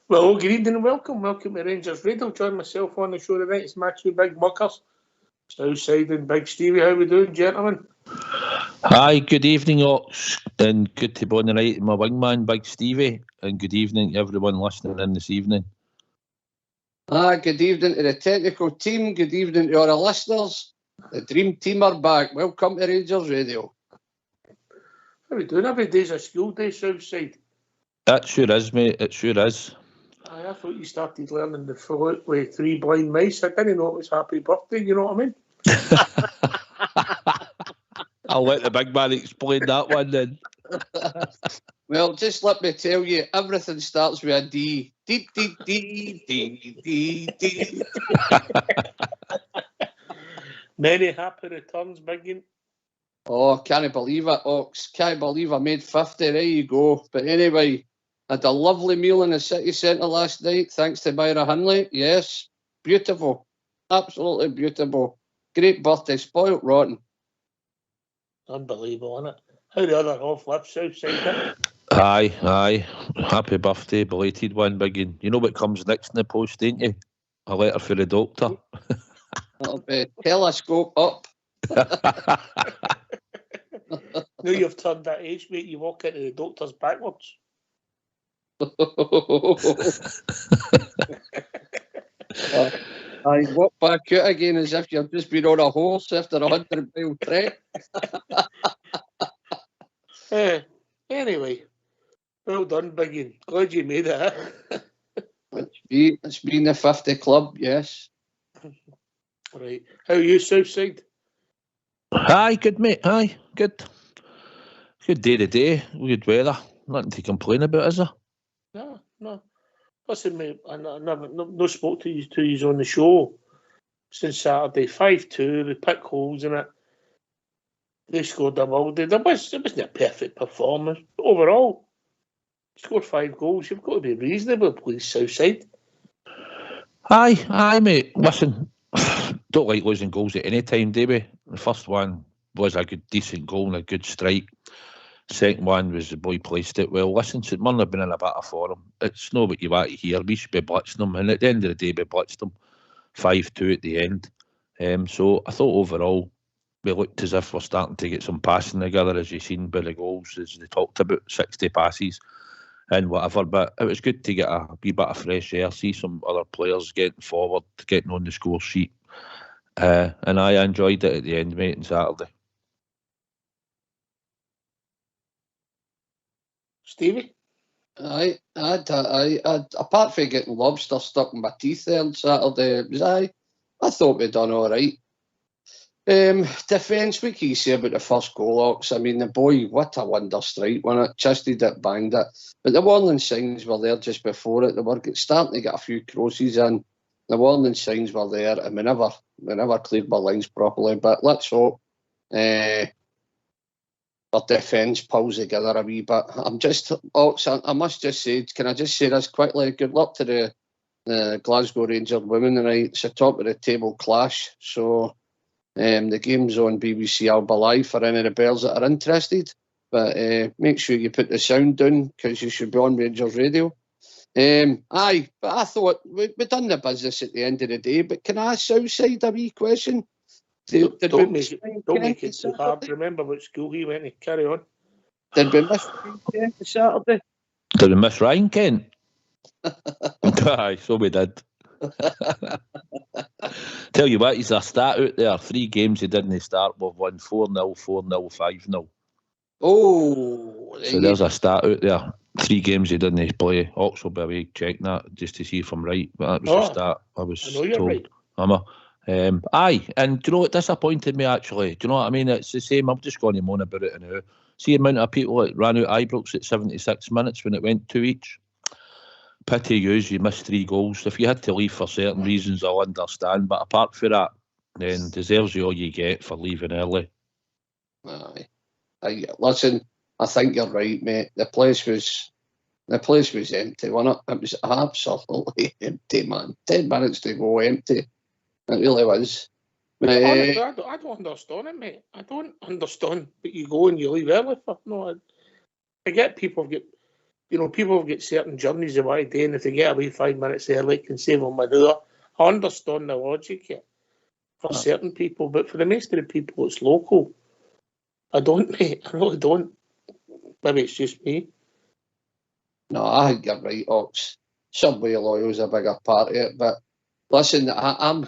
Well, good evening and welcome. Welcome to Rangers Radio. Join myself on the show tonight. It's my two big muckers, Southside and Big Stevie. How we doing, gentlemen? Hi, good evening, Ox, and good to be on the night. My wingman, Big Stevie, and good evening to everyone listening in this evening. Good evening to the technical team. Good evening to our listeners. The Dream Team are back. Welcome to Rangers Radio. How we doing? Every day's a school day, Southside. It sure is, mate. It sure is. I thought you started learning the flute with Three Blind Mice. I didn't know it was Happy Birthday, you know what I mean? I'll let the big man explain that one then. Well, just let me tell you, everything starts with a D. D, D, D, D, D, D. Many happy returns, Biggin. Oh, can't believe it, Ox. Can't believe I made 50. There you go. But anyway, I had a lovely meal in the city centre last night, thanks to Myra Hinley. Yes, beautiful. Absolutely beautiful. Great birthday, spoilt rotten. Unbelievable, isn't it? How the other half lives, Southside. Aye. Happy birthday, belated one, Biggin. You know what comes next in the post, don't you? A letter for the doctor. That'll be telescope up. Now you've turned that age, mate, you walk into the doctor's backwards. I walk back out again as if you've just been on a horse after a 100-mile trek. Anyway, well done, Biggie. Glad you made it. It's been the 50 club, yes. Right. How are you, Southside? Aye, good, mate. Aye, good. Good day today. Good weather. Nothing to complain about, is there? No. Listen, mate, I never spoke to you on the show since Saturday. 5-2, we picked holes in it. They scored them all. It wasn't a perfect performance. But overall, scored 5 goals. You've got to be reasonable, please, Southside. Aye, mate. Listen, don't like losing goals at any time, do we? The first one was a good, decent goal and a good strike. Second one was the boy placed it well. Listen, St Mirren have been in a bit of form. It's not what you want to hear. We should be blitzing them, and at the end of the day, we blitzed them 5-2 at the end. So I thought overall we looked as if we're starting to get some passing together, as you've seen by the goals, as they talked about 60 passes and whatever. But it was good to get a wee bit of fresh air, see some other players getting forward, getting on the score sheet. And I enjoyed it at the end, mate, on Saturday. Stevie? I apart from getting lobster stuck in my teeth there on Saturday, I thought we'd done all right. Defence, what can you say about the first goal, Ox? I mean, the boy, what a wonder strike, wasn't it? Chested it, banged it. But the warning signs were there just before it. They were starting to get a few crosses in. The warning signs were there, and we never cleared my lines properly. But let's hope our defence pulls together a wee bit. Ox, I must just say, can I just say this quickly? Good luck to the Glasgow Rangers women tonight. It's a top of the table clash. So the game's on BBC Alba Live for any of the bears that are interested. But make sure you put the sound down, because you should be on Rangers Radio. But I thought we'd done the business at the end of the day. But can I ask Southside a wee question? Don't make it too hard. Remember what school he went to. Carry on. Did we miss Ryan Kent Saturday? Did we miss Ryan Kent? Aye, so we did. Tell you what, he's a stat out there. 3 games he didn't start. We've won 4-0, 4-0, 5-0. Oh, so there's a stat out there. 3 games he didn't play. Ox will be away checking that just to see if I'm right. But that was a stat I was I know you're told. Right. Aye, and do you know what disappointed me actually? Do you know what I mean? It's the same. I'm just going to moan about it now. See the amount of people that ran out Ibrox at 76 minutes when it went 2 each. Pity you missed 3 goals. If you had to leave for certain reasons, I'll understand. But apart from that, then deserves you all you get for leaving early. Aye. Listen, I think you're right, mate. The place was empty, wasn't it? It was absolutely empty, man. 10 minutes to go empty. It really was. Honestly, I don't understand it, mate. I don't understand. But you go and you leave early for. No, I get people get you know, people have got certain journeys they want to do, and if they get away 5 minutes early, it can save them an hour. I understand the logic here for certain people, but for the most of the people, it's local. I don't, mate. I really don't. Maybe it's just me. No, I think you're right, Ox. Subway loyal's a bigger part of it, but listen, I'm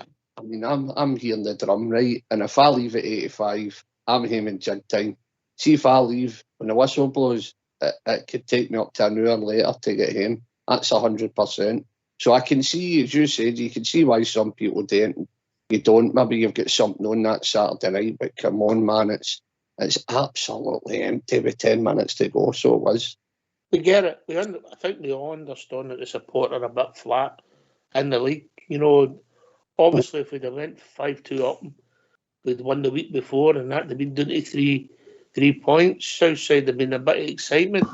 hearing the drum, right? And if I leave at 85, I'm aiming jig time. See if I leave when the whistle blows, it could take me up to an hour later to get home. That's 100%. So I can see, as you said, you can see why some people do it. You don't. Maybe you've got something on that Saturday night, but come on, man, it's absolutely empty with 10 minutes to go. So it was. We get it. I think we all understand that the supporters are a bit flat in the league. You know, obviously, if we'd have went 5-2 up, we'd won the week before, and that they'd been down to three points. Southside there'd been a bit of excitement,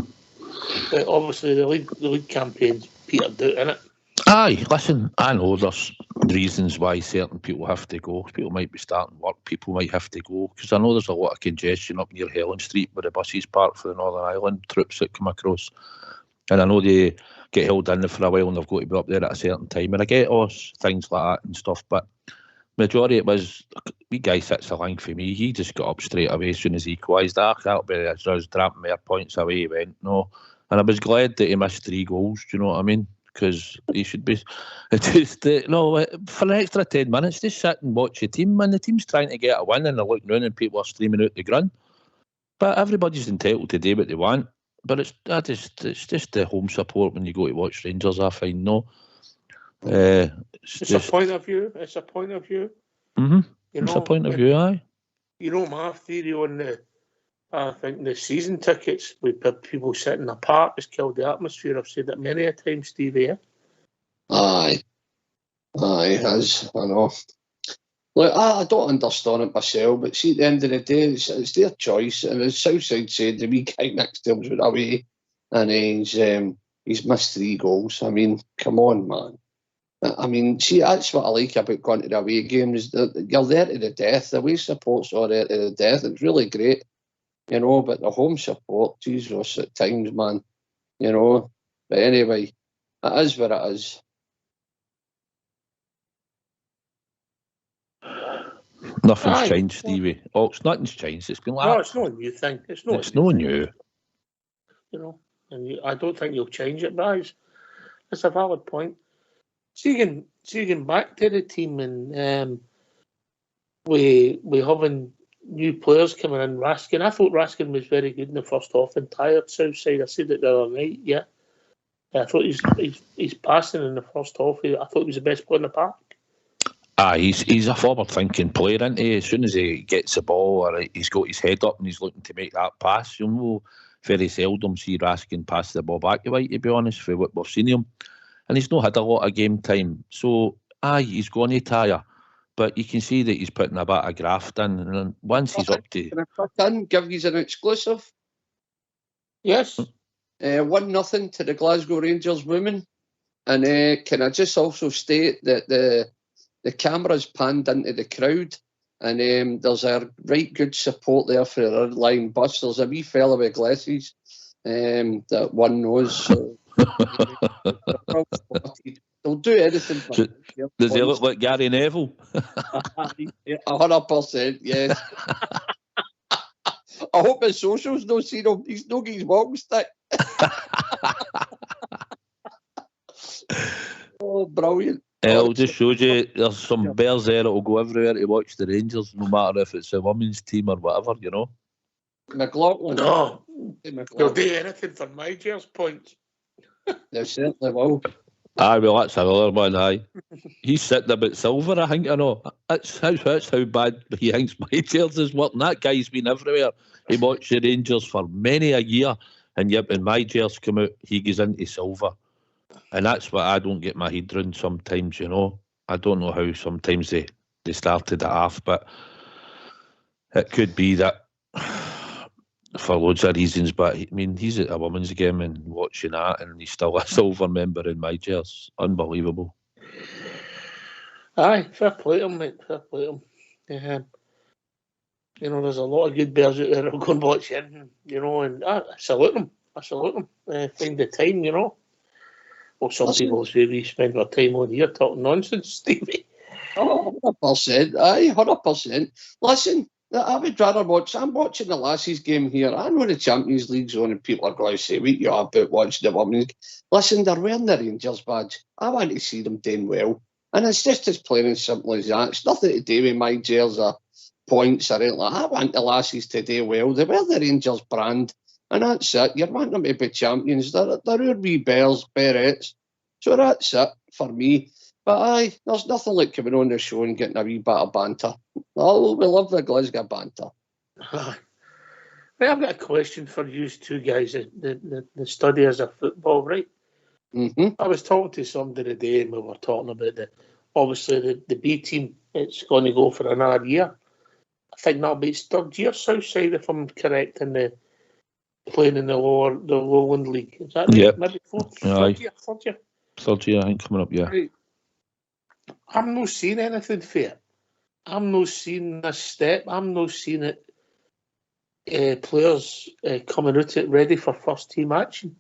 but obviously the league campaign's petered out, innit? Aye, listen, I know there's reasons why certain people have to go. People might be starting work, people might have to go, because I know there's a lot of congestion up near Helen Street where the buses park for the Northern Ireland troops that come across. And I know they get held in there for a while and they've got to be up there at a certain time. And I get all things like that and stuff, but majority it was, wee guy sits a line for me. He just got up straight away as soon as he equalised. That'll be us dropping more points away. He went, no. And I was glad that he missed 3 goals, do you know what I mean? Because he should be just for an extra 10 minutes, just sit and watch the team, and the team's trying to get a win and they're looking around and people are streaming out the ground. But everybody's entitled to do what they want. But it's just the home support when you go to watch Rangers, I find. No, it's a point of view. It's a point of view. Mm-hmm. It's a point of view, aye. You know, my theory on I think the season tickets with people sitting in the park has killed the atmosphere. I've said that many a time, Stevie. Aye, it has. I know. Look, I don't understand it myself, but see, at the end of the day, it's their choice. And as Southside said, the wee guy next to him's went away, and he's missed 3 goals. I mean, come on, man. I mean, see, that's what I like about going to the away games. You're there to the death. The away support's all there to the death. It's really great, you know, but the home support, Jesus, at times, man, you know. But anyway, it is what it is. Nothing's changed, Stevie. Nothing's changed. It's been like no, it's not a new thing. It's no new. You know, and I don't think you'll change it, but it's a valid point. Seeing back to the team, and we having new players coming in. Raskin, I thought Raskin was very good in the first half and tired Southside. I said it the other night. Yeah, I thought he's passing in the first half. I thought he was the best player in the park. He's a forward-thinking player, isn't he? As soon as he gets the ball or he's got his head up and he's looking to make that pass, you know, very seldom see Raskin pass the ball back away, to be honest, for what we've seen him. And he's not had a lot of game time. So, he's going to tire. But you can see that he's putting a bit of graft in. And once he's up to... Can I cut in, give you an exclusive? Yes. 1-0 to the Glasgow Rangers women. And can I just also state that the camera's panned into the crowd, and there's a right good support there for the line bus. There's a wee fella with glasses that one knows. So they'll do anything. Does he look like Gary Neville? 100%, yes. I hope his socials don't see him. He's no his walking stick. Oh, brilliant. It'll just show you there's some bears there that'll go everywhere to watch the Rangers, no matter if it's a women's team or whatever, you know. McLaughlin. No, they'll do anything for Nigel's points. They certainly will. Aye, well, that's another one, aye. He's sitting a bit silver, I think, I know. That's how bad he thinks Nigel's is working. That guy's been everywhere. He watched the Rangers for many a year, and yet when Nigel's come out, he goes into silver. And that's what I don't get my head round sometimes, you know. I don't know how sometimes they started it off, but it could be that for loads of reasons. But, I mean, he's at a women's game and watching that, and he's still a silver member in my jersey. Unbelievable. Aye, fair play to him, mate. Fair play to him. You know, there's a lot of good bears out there that'll go and watch him, you know, and I salute them. I salute them. Find the time, you know. Well, some Listen. people say we spend our time on here talking nonsense, Stevie. Oh, 100%. Aye, 100%. Listen, I would rather watch. I'm watching the Lassies game here. I know the Champions League's on, and people are going to say, "What you are about watching the Women's League?" Listen, they're wearing the Rangers badge. I want to see them doing well, and it's just as plain and simple as that. It's nothing to do with my jails or points or anything like that. I want the Lassies to do well. They wear the Rangers brand, and that's it. You're wanting them to be champions. They're our wee bears, berets. So that's it for me. But aye, there's nothing like coming on the show and getting a wee bit of banter. Oh, we love the Glasgow banter. Right, I've got a question for you two guys, the studiers of football, right? Mm-hmm. I was talking to somebody today and we were talking about obviously the B team, it's going to go for another year. I think that'll be its third year, Southside, if I'm correct, in the playing in the Lowland League. Is that right? Yep. Maybe fourth Aye. year? Third year? Third year, I think, coming up, yeah. Right. I'm not seeing anything fair. I'm not seeing this step. I'm not seeing it. Players coming out it ready for first team action.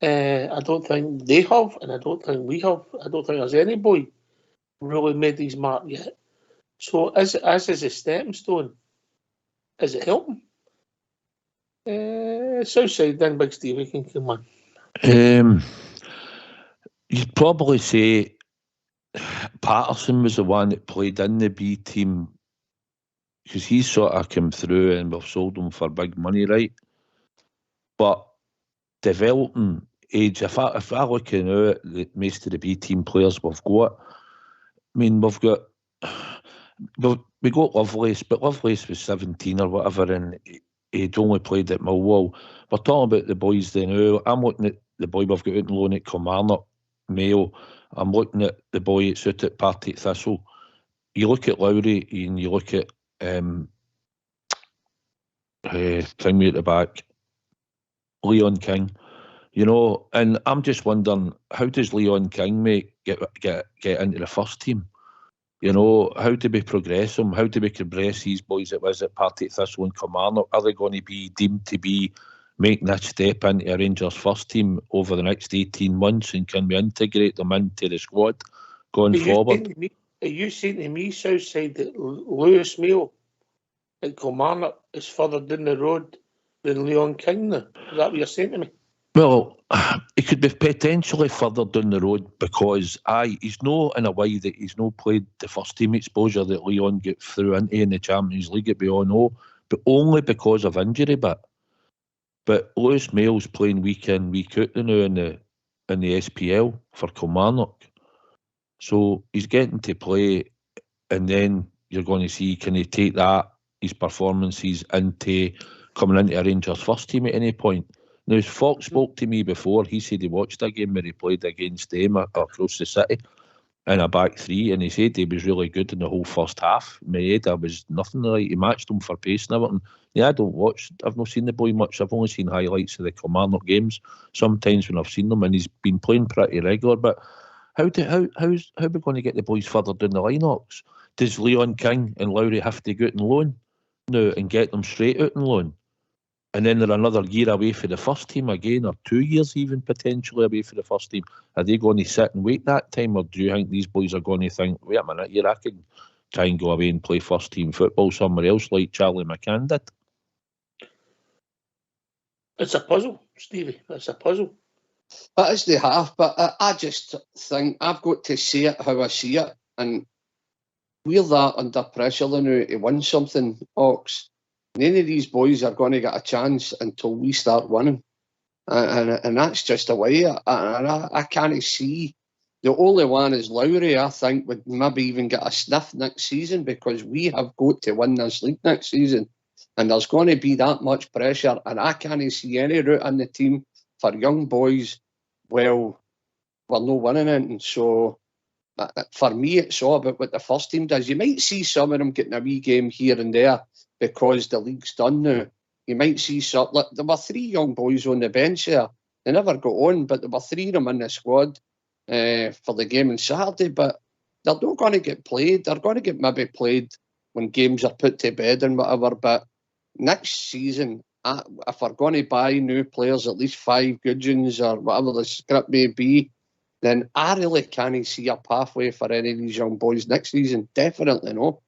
I don't think they have, and I don't think we have. I don't think there's any boy really made his mark yet. So, as is a stepping stone, is it helping? Southside, then Big Stevie can come on. You'd probably say Patterson was the one that played in the B team because he sort of came through and we've sold him for big money, right? But developing age, if I look at now at most of the B team players we've got, I mean, we got Lovelace, but Lovelace was 17 or whatever, and he'd only played at Millwall. We're talking about the boys there now. I'm looking at the boy we've got out on loan at Kilmarnock, Mayo. I'm looking at the boy that's out at Partick Thistle. You look at Lowry and you look at thingy at the back, Leon King, you know, and I'm just wondering, how does Leon King get into the first team? You know, how do we progress them? How do we progress these boys that was at Partick Thistle and Kilmarnock? Are they going to be deemed to be making that step into a Rangers first team over the next 18 months, and can we integrate them into the squad going forward? Are you saying to me, Southside, that Lewis Mayo at Kilmarnock is further down the road than Leon King now? Is that what you're saying to me? Well, it could be potentially further down the road because he's no in a way that he's no played the first team exposure that Leon get through into in the Champions League, we all know, but only because of injury. But Lewis Mayo's playing week in, week out now in the SPL for Kilmarnock, so he's getting to play, and then you're going to see, can he take his performances into coming into a Rangers first team at any point? Now, Fox spoke to me before. He said he watched a game where he played against them across the city in a back three, and he said he was really good in the whole first half. Maeda was nothing like, he matched him for pace and everything. Yeah, I've not seen the boy much. I've only seen highlights of the Kilmarnock games sometimes when I've seen them, and he's been playing pretty regular. But how are we going to get the boys further down the lineups? Does Leon King and Lowry have to go out on loan now and get them straight out on loan? And then they're another year away for the first team again, or 2 years even potentially away for the first team. Are they going to sit and wait that time, or do you think these boys are going to think, wait a minute, I can try and go away and play first team football somewhere else like Charlie McCann did? It's a puzzle, Stevie. It's a puzzle. That is the half, but I just think I've got to see it how I see it, and we're that under pressure now to win something, Ox. None of these boys are going to get a chance until we start winning. And that's just the way. I can't see. The only one is Lowry, I think, would maybe even get a sniff next season, because we have got to win this league next season. And there's going to be that much pressure. And I can't see any route in the team for young boys, well, we're not winning it. And so for me, it's all about what the first team does. You might see some of them getting a wee game here and there, because the league's done now. You might see some. Look, there were 3 young boys on the bench there. They never got on, but there were 3 of them in the squad for the game on Saturday. But they're not going to get played. They're going to get maybe played when games are put to bed and whatever. But next season, if we're going to buy new players, at least 5 good ones or whatever the script may be, then I really can't see a pathway for any of these young boys next season. Definitely no,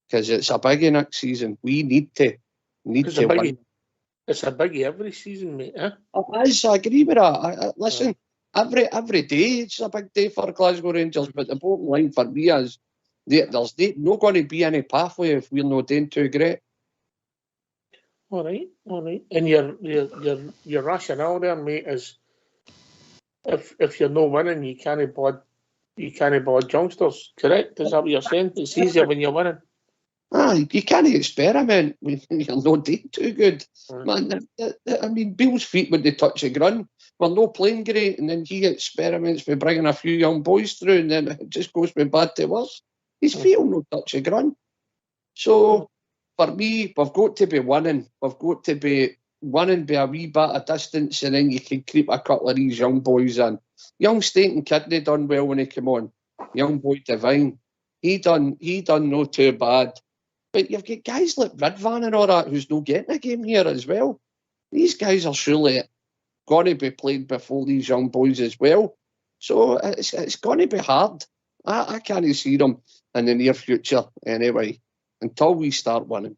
because it's a biggie next season. We need to win. It's a biggie every season, mate. Eh? I agree with that. Listen, every day it's a big day for Glasgow Rangers, but the bottom line for me is there's not going to be any pathway if we're not doing too great. All right. And your rationale there, mate, is if you're not winning, you can't board youngsters. Correct? Is that what you're saying? It's easier when you're winning. You can't experiment when you're not doing too good. Man, I mean, Bill's feet when they touch the ground, we're not playing great, and then he experiments with bringing a few young boys through, and then it just goes from bad to worse. His feet will not touch the ground. So, for me, we've got to be winning. We've got to be winning by a wee bit of distance, and then you can creep a couple of these young boys in. Young Staten Kidney done well when he came on. Young boy Divine, he done no too bad. But you've got guys like Ridvan and all that who's not getting a game here as well. These guys are surely going to be played before these young boys as well. So it's going to be hard. I can't see them in the near future anyway, until we start winning.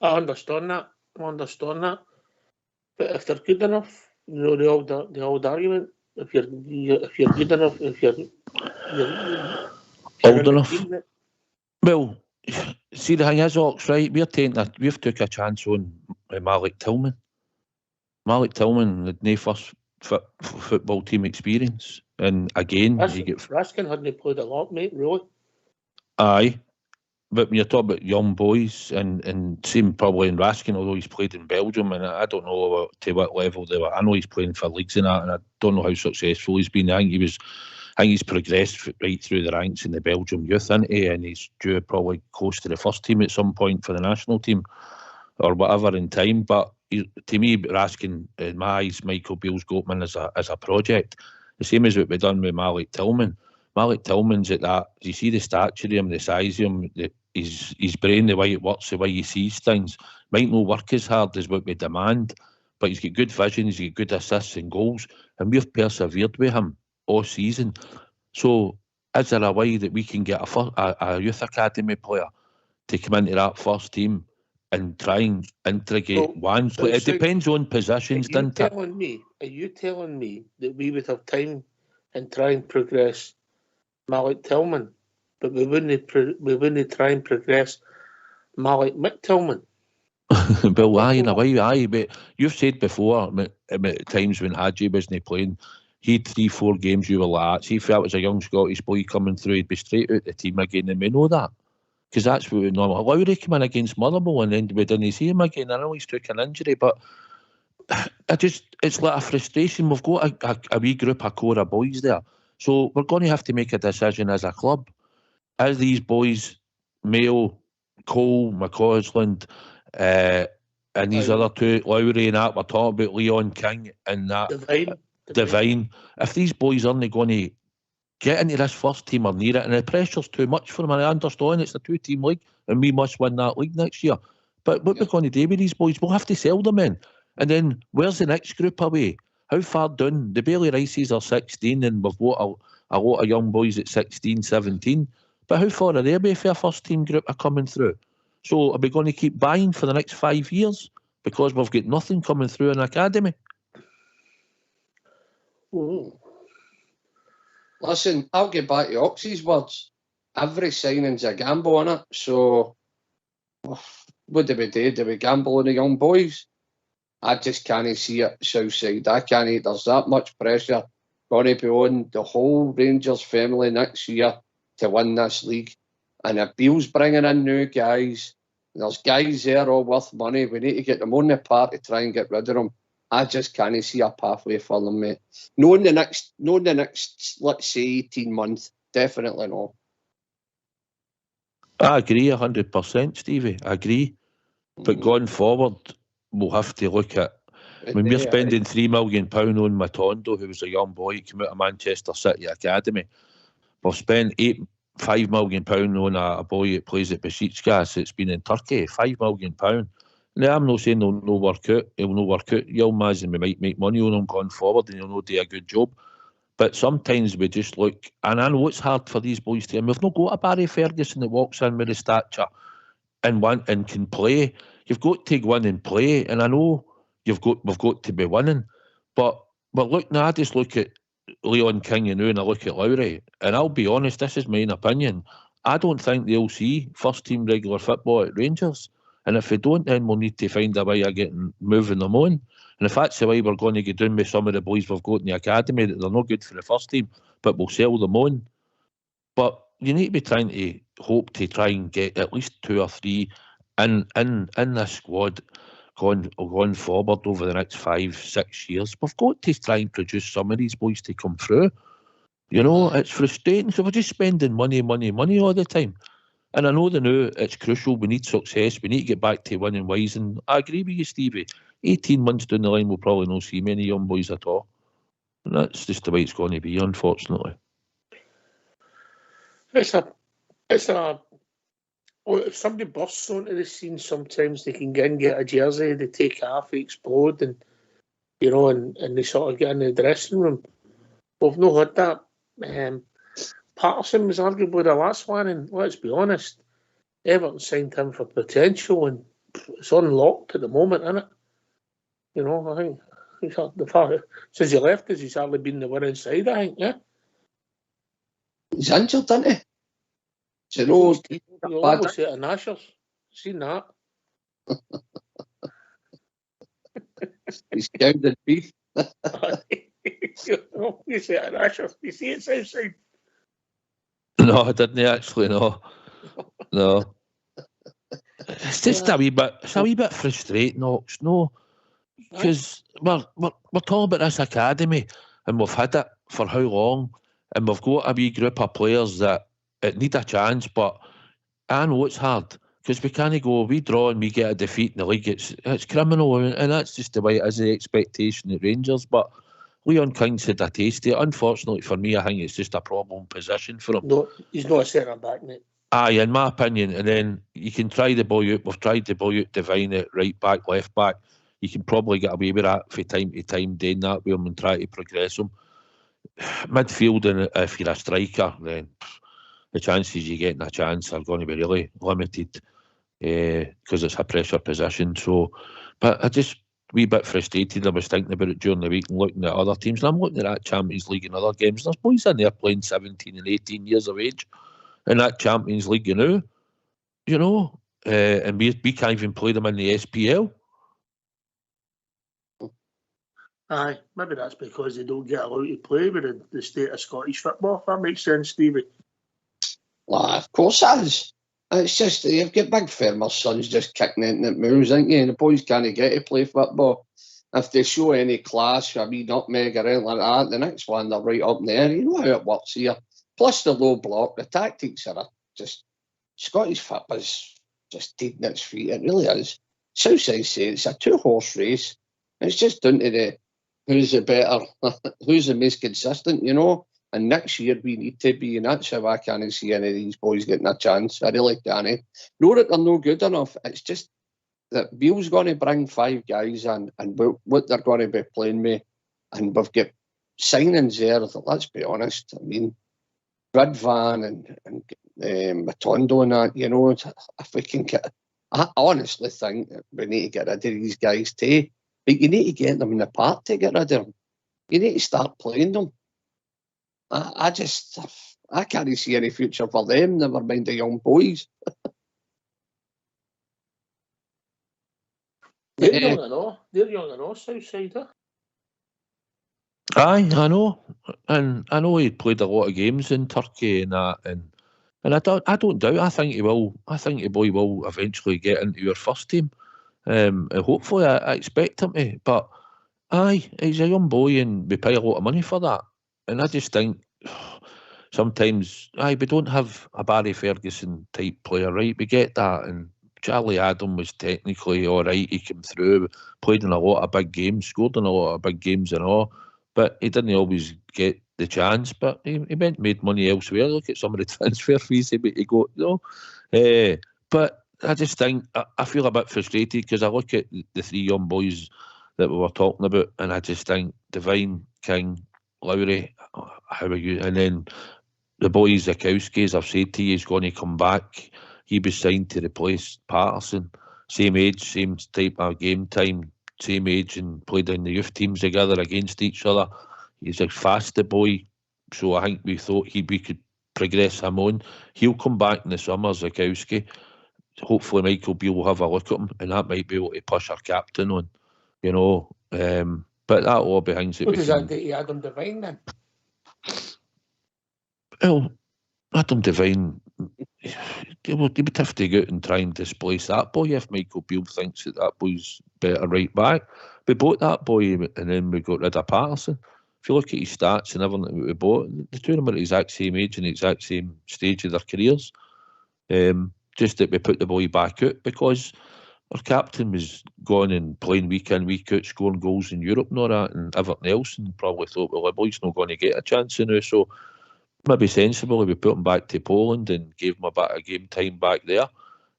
I understand that. But if they're good enough, you know, the old argument, if you're good enough, if you're old enough. Well, see, the thing is, Ox, right? We've took a chance on Malik Tillman. Malik Tillman had no first football team experience, and again, Raskin hadn't played a lot, mate. Really? Aye, but when you're talking about young boys, and same probably in Raskin, although he's played in Belgium, and I don't know to what level they were. I know he's playing for leagues and that, and I don't know how successful he's been. I think he's progressed right through the ranks in the Belgium youth, isn't he? And he's due probably close to the first team at some point for the national team or whatever in time. But to me, Raskin, in my eyes, Michael Beale's got him as a project. The same as what we've done with Malik Tillman. Malik Tillman's at that. You see the stature of him, the size of him, his brain, the way it works, the way he sees things. Might not work as hard as what we demand, but he's got good vision, he's got good assists and goals, and we've persevered with him all season. So is there a way that we can get a youth academy player to come into that first team and try and integrate one player? It depends on positions, doesn't it? Are you telling me that we would have time and try and progress Malik Tillman, but we wouldn't try and progress Malik Tillman? Well, aye, in a way, aye. But you've said before, at times when Hadji wasn't playing, he had 3-4 games you were like, see if that was a young Scottish boy coming through, he'd be straight out the team again, and we know that. Because that's what we normally... Lowry came in against Motherwell and then we didn't see him again. I know he's took an injury, but it's like a frustration. We've got a wee group, a core of boys there. So we're going to have to make a decision as a club. As these boys, Mayo, Cole, McCausland, and these other two, Lowry and that, we're talking about Leon King and that... Divine. If these boys aren't going to get into this first team or near it, and the pressure's too much for them, and I understand it's a 2-team league and we must win that league next year, but what we're going to do with these boys, we'll have to sell them in, and then where's the next group away? How far down? The Bailey Rices are 16 and we've got a lot of young boys at 16, 17, but how far are they away for a first team group are coming through? So are we going to keep buying for the next 5 years because we've got nothing coming through in academy? Listen, I'll get back to Oxy's words. Every signing's a gamble on it. So, what do we do? Do we gamble on the young boys? I just can't see it Southside. I can't. There's that much pressure going to be on the whole Rangers family next year to win this league. And if Beale's bringing in new guys, there's guys there all worth money. We need to get them on the par to try and get rid of them. I just can't see a pathway for them, mate. No in the next, let's say, 18 months. Definitely not. I agree 100%, Stevie. I agree. But going forward, we'll have to look at... When we're spending £3 million on Matondo, who was a young boy, he came out of Manchester City Academy. We've spent £5 million on a boy that plays at Besiktas that's been in Turkey. £5 million. Now, I'm not saying they'll no work out. He'll no work out. Yilmaz, and we might make money on him going forward, and he'll no do a good job. But sometimes we just look, and I know it's hard for these boys to, and we've not got a Barry Ferguson that walks in with the stature and can play. You've got to go in and play, and I know we've got to be winning. But look, now I just look at Leon King and I look at Lowry, and I'll be honest, this is my opinion. I don't think they'll see first team regular football at Rangers. And if they don't, then we'll need to find a way of moving them on. And if that's the way we're going to get down with some of the boys we've got in the academy, that they're not good for the first team, but we'll sell them on. But you need to be trying to hope to try and get at least 2 or 3 in this squad going forward over the next 5-6 years. We've got to try and produce some of these boys to come through. You know, it's frustrating. So we're just spending money all the time. And I know it's crucial. We need success. We need to get back to winning ways. And I agree with you, Stevie. 18 months down the line, we'll probably not see many young boys at all. And that's just the way it's going to be, unfortunately. If somebody bursts onto the scene, sometimes they can get a jersey, they take half, they explode, and they sort of get in the dressing room. We've not had that. Patterson was arguably the last one, and let's be honest, Everton signed him for potential, and it's unlocked at the moment, isn't it? I think since he left us, he's hardly been the winning side, I think, yeah? He's injured, isn't he? Do you know? You'll almost say it in Ashers. Seen that. He's counted beef. You say it in Ashers. You see it Southside? No, I didn't actually. No. It's just a wee bit frustrating, Ox. No, because we're talking about this academy, and we've had it for how long, and we've got a wee group of players that need a chance. But I know it's hard because we can't go. We draw and we get a defeat in the league. It's criminal, and that's just the way it is. The expectation at Rangers, but Leon King's had a taste of it. Unfortunately for me, I think it's just a problem position for him. No, he's not a centre back, mate. Aye, in my opinion. And then you can try the boy out. We've tried the boy out, Divine at right back, left back. You can probably get away with that from time to time, doing that with him and try to progress him. Midfield, and if you're a striker, then the chances you getting a chance are going to be really limited because it's a pressure position. So, but I just wee bit frustrated. I was thinking about it during the week and looking at other teams, and I'm looking at that Champions League and other games. There's boys in there playing 17 and 18 years of age in that Champions League, and we can't even play them in the SPL. Aye, maybe that's because they don't get allowed to play with the state of Scottish football, if that makes sense, Stevie. Well, of course it is. It's just you've got big farmers' sons just kicking into the moves, ain't you? And the boys can't get to play football. If they show any class, a wee nutmeg or anything like that, the next one they're right up there. You know how it works here. Plus the low block, the tactics are just Scottish football is just dead in its feet. It really is. Southside say it's a 2-horse race. It's just down to who's the better, who's the most consistent, And next year we need to be, and that's how I can't see any of these boys getting a chance. I really can't. Know that they're no good enough. It's just that Beale's going to bring 5 guys in, and what they're going to be playing with, and we've got signings there. Let's be honest. I mean, Bridvan and Matondo and that. If we can get, I honestly think that we need to get rid of these guys too. But you need to get them in the park to get rid of them. You need to start playing them. I can't see any future for them, never mind the young boys. They're young and all, Southside. Aye, I know. And I know he played a lot of games in Turkey and that, and I don't doubt. I think the boy will eventually get into your first team. Hopefully, I expect him to. But aye, he's a young boy, and we pay a lot of money for that. And I just think sometimes, we don't have a Barry Ferguson type player, right? We get that, and Charlie Adam was technically all right. He came through, played in a lot of big games, scored in a lot of big games and all, but he didn't always get the chance. But he made money elsewhere. Look at some of the transfer fees he got, But I just think I feel a bit frustrated because I look at the three young boys that we were talking about, and I just think Devine, King, Lowry, how are you? And then the boy Zakowski, as I've said to you, is going to come back. He was signed to replace Patterson. Same age, same type of game time, same age, and played in the youth teams together against each other. He's a fast boy, so I think we thought we could progress him on. He'll come back in the summer, Zakowski. Hopefully Michael Beale will have a look at him, and that might be able to push our captain on, you know. But that all behind it. What does that do to Adam Devine then? Well, Adam Devine, he would have to go out and try and displace that boy if Michael Beale thinks that boy's better right back. We bought that boy and then we got rid of Patterson. If you look at his stats and everything that we bought, the two of them are the exact same age and the exact same stage of their careers. Just that we put the boy back out because our captain was gone and playing week in, week out, scoring goals in Europe and all that, and everything else, and probably thought, well, the boy's not going to get a chance now, so maybe sensible if we put him back to Poland and gave him a bit of game time back there,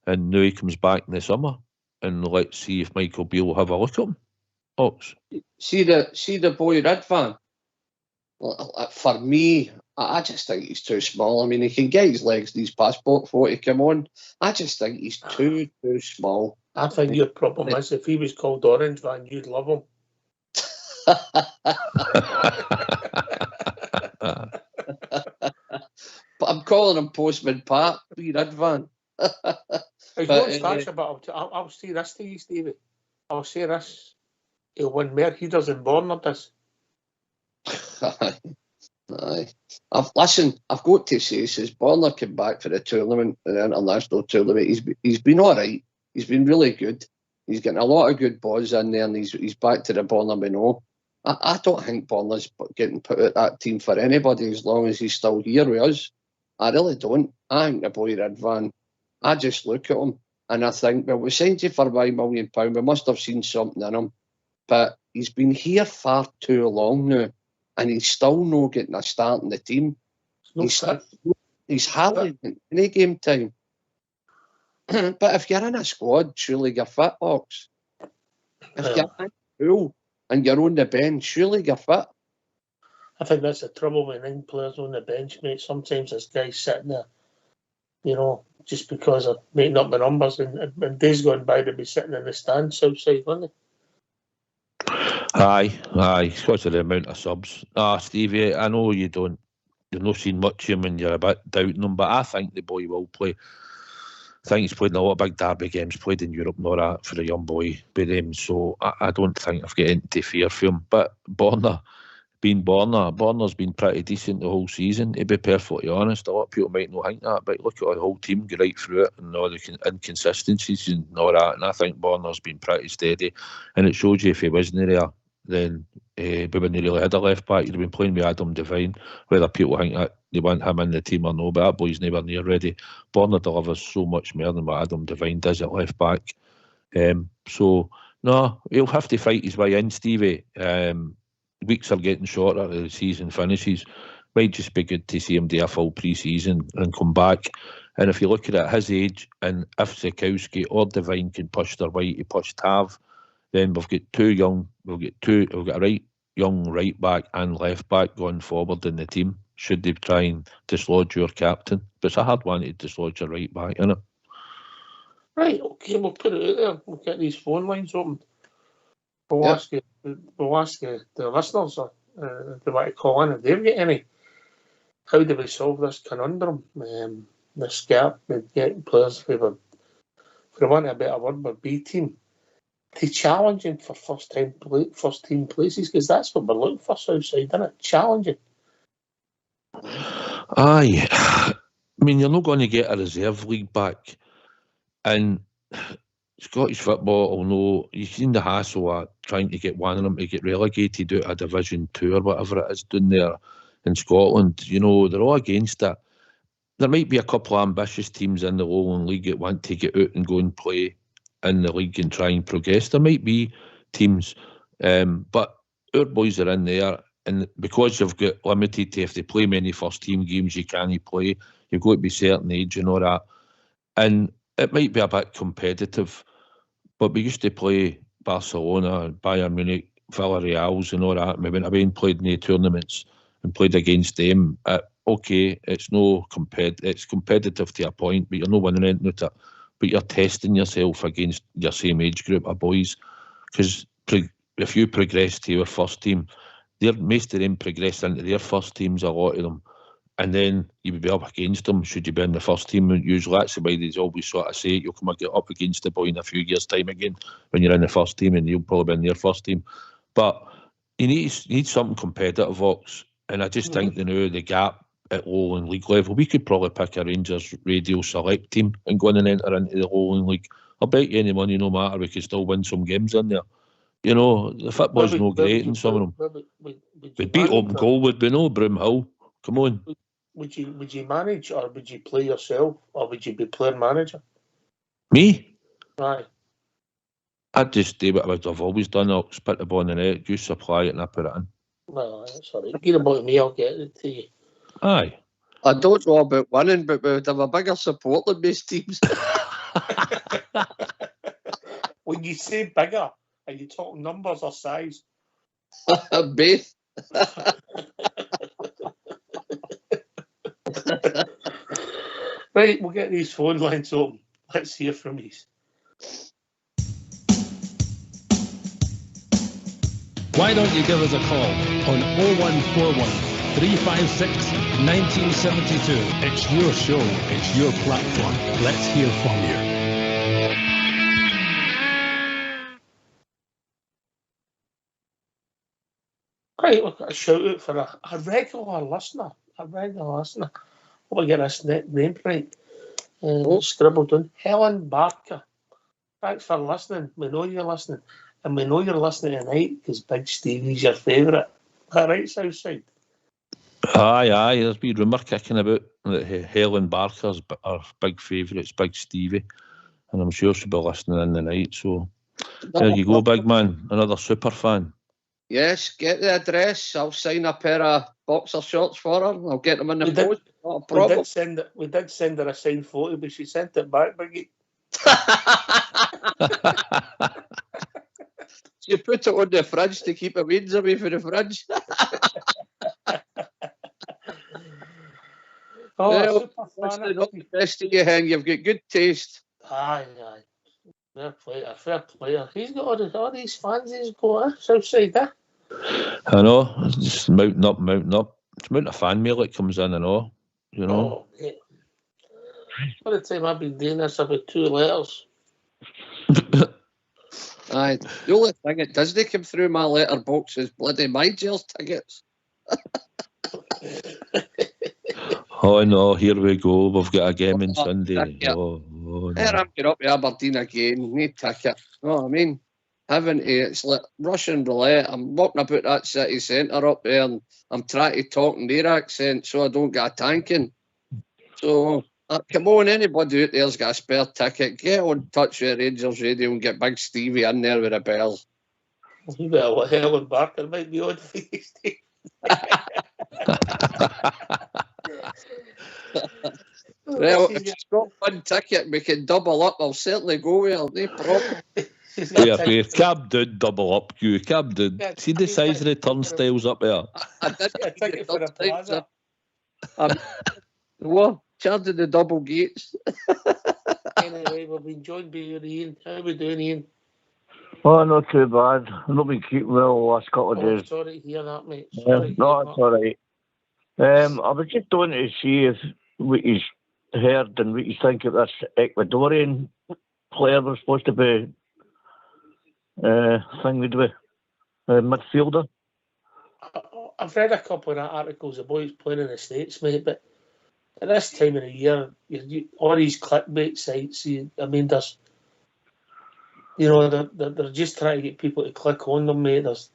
and now he comes back in the summer, and let's see if Michael Beale will have a look at him. Ox. See the boy Redvan. For me, I just think he's too small. I mean, he can get his legs in his passport for to come on. I just think he's too small. I think your problem is if he was called Orange Van, you'd love him. But I'm calling him Postman Pat, wee Redvan. I'll say this to you, Stevie. I'll say this. He'll win more headers than Borna does. Aye. I've got to say, since Borna came back for the tournament, the international tournament, he's been all right. He's been really good. He's getting a lot of good balls in there, and he's back to the Borna we know. I don't think Borna's getting put out that team for anybody as long as he's still here with us. I really don't. I think the boy Redvan, I just look at him and I think, well, we signed you for £1 million. We must have seen something in him. But he's been here far too long now, and he's still not getting a start in the team. He's hardly getting any game time. But if you're in a squad, surely you're fit, Ox. If you're in a pool and you're on the bench, surely you're fit. I think that's the trouble with 9 players on the bench, mate. Sometimes there's guys sitting there, you know, just because of making up the numbers, and days going by, they'll be sitting in the stands outside, won't they? Aye, because of the amount of subs. Stevie, I know you've not seen much of him and you're a bit doubting him, but I think the boy will play. I think he's played in a lot of big derby games, played in Europe and all that for a young boy with him, so I don't think I've got anything to fear for him. But Borna's been pretty decent the whole season, to be perfectly honest. A lot of people might not think that, but look at the whole team go right through it and all the inconsistencies and all that, and I think Borna's been pretty steady, and it shows you if he wasn't there, then we wouldn't really had a left back. You'd have been playing with Adam Devine, whether people think that they want him in the team or no, but that boy's never near ready. Borna delivers so much more than what Adam Devine does at left back. So, no, he'll have to fight his way in, Stevie. Weeks are getting shorter as the season finishes. Might just be good to see him do a full pre-season and come back. And if you look at it, his age, and if Zakowski or Devine can push their way to push Tav, then we've got a right young right back and left back going forward in the team. Should they try and dislodge your captain? But it's a hard one to dislodge a right back, isn't it? Right, okay, we'll put it out there. We'll get these phone lines open. We'll ask you, the listeners if they want to call in, if they've got any. How do we solve this conundrum? This gap with getting players for want of a better word, but B team to challenging for first team places, because that's what we're looking for outside, isn't it? Challenging. Aye, I mean, you're not going to get a reserve league back, and Scottish football will know. You've seen the hassle of trying to get one of them to get relegated out of Division 2 or whatever it is down there in Scotland. You know, they're all against it. There might be a couple of ambitious teams in the Lowland League that want to get out and go and play in the league and try and progress. There might be teams, but our boys are in there, and because you've got limited to if they play many first team games, you can't play. You've got to be certain age and all that. And it might be a bit competitive, but we used to play Barcelona, Bayern Munich, Villarreal's and all that. We went away and played in the tournaments and played against them. Okay, it's it's competitive to a point, but you're not winning anything with it. But you're testing yourself against your same age group of boys. Because if you progress to your first team, most of them progress into their first teams, a lot of them. And then you would be up against them should you be in the first team. Usually that's the way they always sort of say you'll come and get up against the boy in a few years' time again when you're in the first team, and you'll probably be in their first team. But you need something competitive, Ox. And I just think the gap at Lowland League level, we could probably pick a Rangers Radio Select team and go in and enter into the Lowland League. I'll bet you any money, no matter, we could still win some games in there. You know, the football's no great in some of them. We'd beat Open Goal, would be no Broomhill. Come on. Would you manage, or would you play yourself, or would you be player manager? Me? Aye. I'd just do what I've always done. I'll spit the ball in the net, you supply it and I put it in. No, that's all right. Get about me, I'll get it to you. Aye. I don't know about winning, but we would have a bigger support than most teams. When you say bigger, are you talking numbers or size? Both. Right, we'll get these phone lines open. Let's hear from these. Why don't you give us a call on 0141 356 1972. It's your show, it's your platform. Let's hear from you. Right, we've got a shout out for a regular listener. Hope I get this name right. Scribbled down. Helen Barker. Thanks for listening. We know you're listening. And we know you're listening tonight because Big Stevie's your favourite. Is that right, Southside? Aye. There's been rumour kicking about that Helen Barker's our big favourite's Big Stevie. And I'm sure she'll be listening in the night. So there you go, big man. Another super fan. Yes, get the address. I'll sign a pair of boxer shorts for her. I'll get them in the post. Not a problem. We did send her a signed photo, but she sent it back, Biggie. You put it on the fridge to keep the weeds away from the fridge. Super fan. Not the best of you, Hen. You've got good taste. Aye. Fair player. He's got all these fans he's got, Southside, eh? I know. It's just mounting up. It's mounting a fan mail that comes in and all, you know. Oh, yeah. By the time I've been doing this, I've had 2 letters. Aye. The only thing that doesn't come through my letterbox is bloody my jails tickets. Oh no, here we go. We've got a game on Sunday. Oh, no. I'm going up to Aberdeen again. Need ticket. You know what I mean? It's like Russian roulette. I'm walking about that city centre up there and I'm trying to talk in their accent so I don't get a tanking. So, come on, anybody out there's got a spare ticket, get on touch with Rangers Radio and get Big Stevie in there with the bells. You better what Helen Barker might be on for you, Steve. Well, if she's got one ticket, we can double up. I'll certainly go with her. No problem. Yeah, cab dude, double up, you cab dude. See the size of the turnstiles up there. I did get a ticket for the plaza. What? Charging the double gates. Anyway, we've been joined by Ian. How are we doing, Ian? Oh, not too bad. I've not been keeping well the last couple of days. Sorry to hear that, mate. No, it's all right. I was just wanting to see if what you heard and what you think of this Ecuadorian player was supposed to be midfielder. I've read a couple of articles of boys playing in the States, mate, but at this time of the year, all these clickbait sites, there's, they're just trying to get people to click on them, mate. There's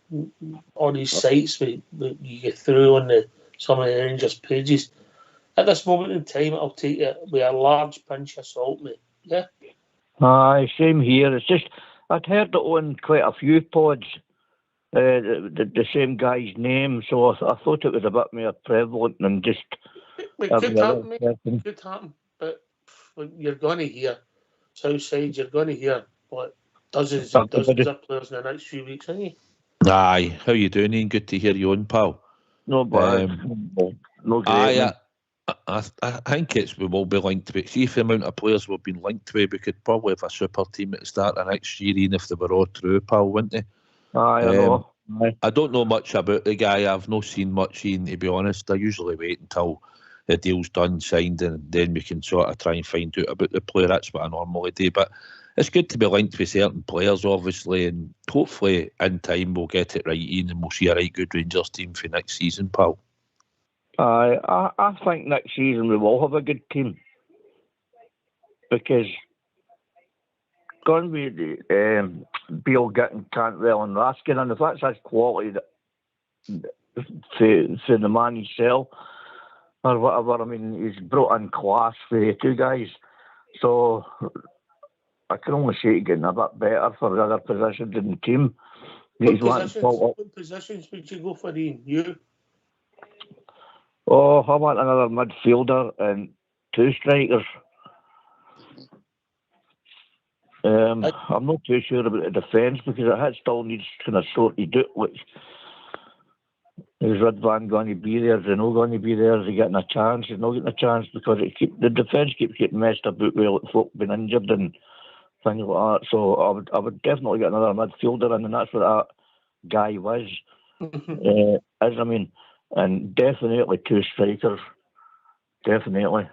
all these sites that you get through on some of the Rangers pages. At this moment in time, I'll take it with a large pinch of salt, mate. Yeah? Aye, same here. It's just, I'd heard it on quite a few pods, the same guy's name, so I thought it was a bit more prevalent than just... It could happen, mate. It could happen, but you're going to hear Southside, you're going to hear what dozens and dozens of players in the next few weeks, aren't you? Aye, how you doing, Ian? Good to hear you on, pal. No bad. No great. Aye, I think we will be linked with. See if the amount of players we've been linked with, we could probably have a super team at the start of next year, even if they were all true, pal, wouldn't they? Aye, I know. Aye. I don't know much about the guy. I've not seen much, Ian, to be honest. I usually wait until the deal's done, signed, and then we can sort of try and find out about the player. That's what I normally do. But it's good to be linked with certain players, obviously, and hopefully in time we'll get it right, Ian, and we'll see a right good Rangers team for next season, pal. I think next season we will have a good team because going with Beale, getting Cantwell and Raskin, and if that's his quality for the man himself or whatever, I mean, he's brought in class for the two guys. So I can only say he's getting a bit better for the other positions in the team. What positions would you go for, Ian? You? Oh, I want another midfielder and two strikers. I'm not too sure about the defence because it still needs kind of sorted out. Like, is Ridvan going to be there? Is he not going to be there? Is he getting a chance? He's not getting a chance because the defence keeps getting messed about with folk being injured and things like that. So I would definitely get another midfielder in, and that's what that guy was. And definitely two strikers. Definitely.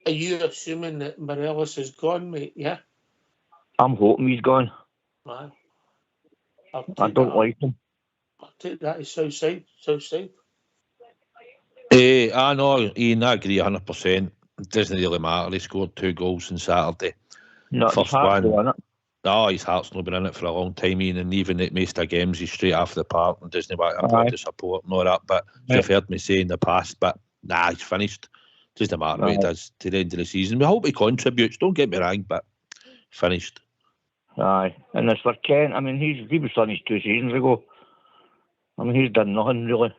Are you assuming that Morelos is gone, mate? Yeah? I'm hoping he's gone. Man. I don't like him. I'll take that as Southside. I know, Ian, I agree 100%. It doesn't really matter. He scored 2 goals on Saturday. No, First one. No, his heart's not been in it for a long time, Ian, and even at most of games he's straight off the park and doesn't want to put the support and all that. But you've heard me say in the past, but he's finished. Doesn't matter what he does to the end of the season. We hope he contributes, don't get me wrong, but finished. Aye, and as for Kent, I mean, he was finished 2 seasons ago. I mean, he's done nothing really.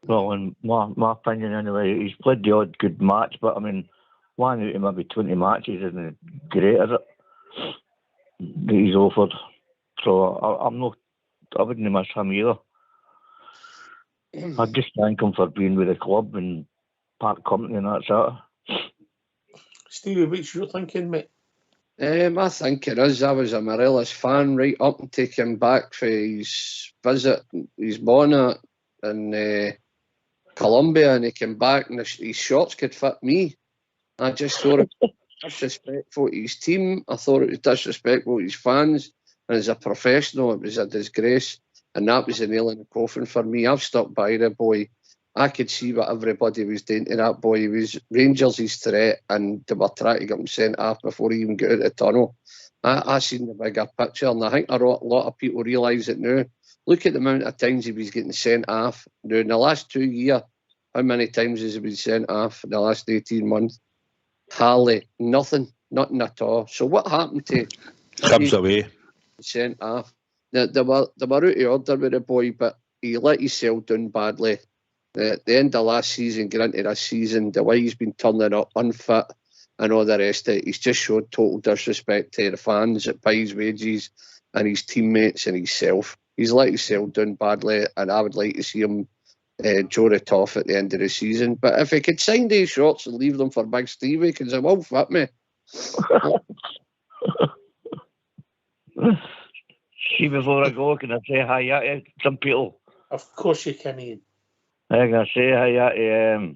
Well, in my opinion anyway, he's played the odd good match, but I mean, 1 out of maybe 20 matches isn't great, is it? That he's offered. So I wouldn't miss him either. I just thank him for being with the club and part company and that's it. Stevie, what's your thinking, mate? I think it is. I was a Morelos fan right up and take him back for his visit, his bonnet in Colombia, and he came back and his shots could fit me. I just thought it was disrespectful to his team. I thought it was disrespectful to his fans, and as a professional it was a disgrace, and that was the nail in the coffin for me. I've stuck by the boy. I could see what everybody was doing to that boy. He was Rangers' threat, and they were trying to get him sent off before he even got out of the tunnel. I seen the bigger picture, and I think a lot of people realise it now. Look at the amount of times he was getting sent off. Now, in the last 2 years, how many times has he been sent off in the last 18 months? Hardly nothing at all. So what happened to comes away? Sent off. They were out of order with the boy, but he let himself down badly. At the end of last season, get into this season, the way he's been turning up, unfit, and all the rest of it, he's just showed total disrespect to the fans that pay his wages and his teammates and himself. He's let himself down badly, and I would like to see him jaw it off at the end of the season. But if he could sign these shorts and leave them for Big Stevie, because it will fit me. See, before I go, can I say hi to some people? Of course you can, Ian. I'm going to say hi to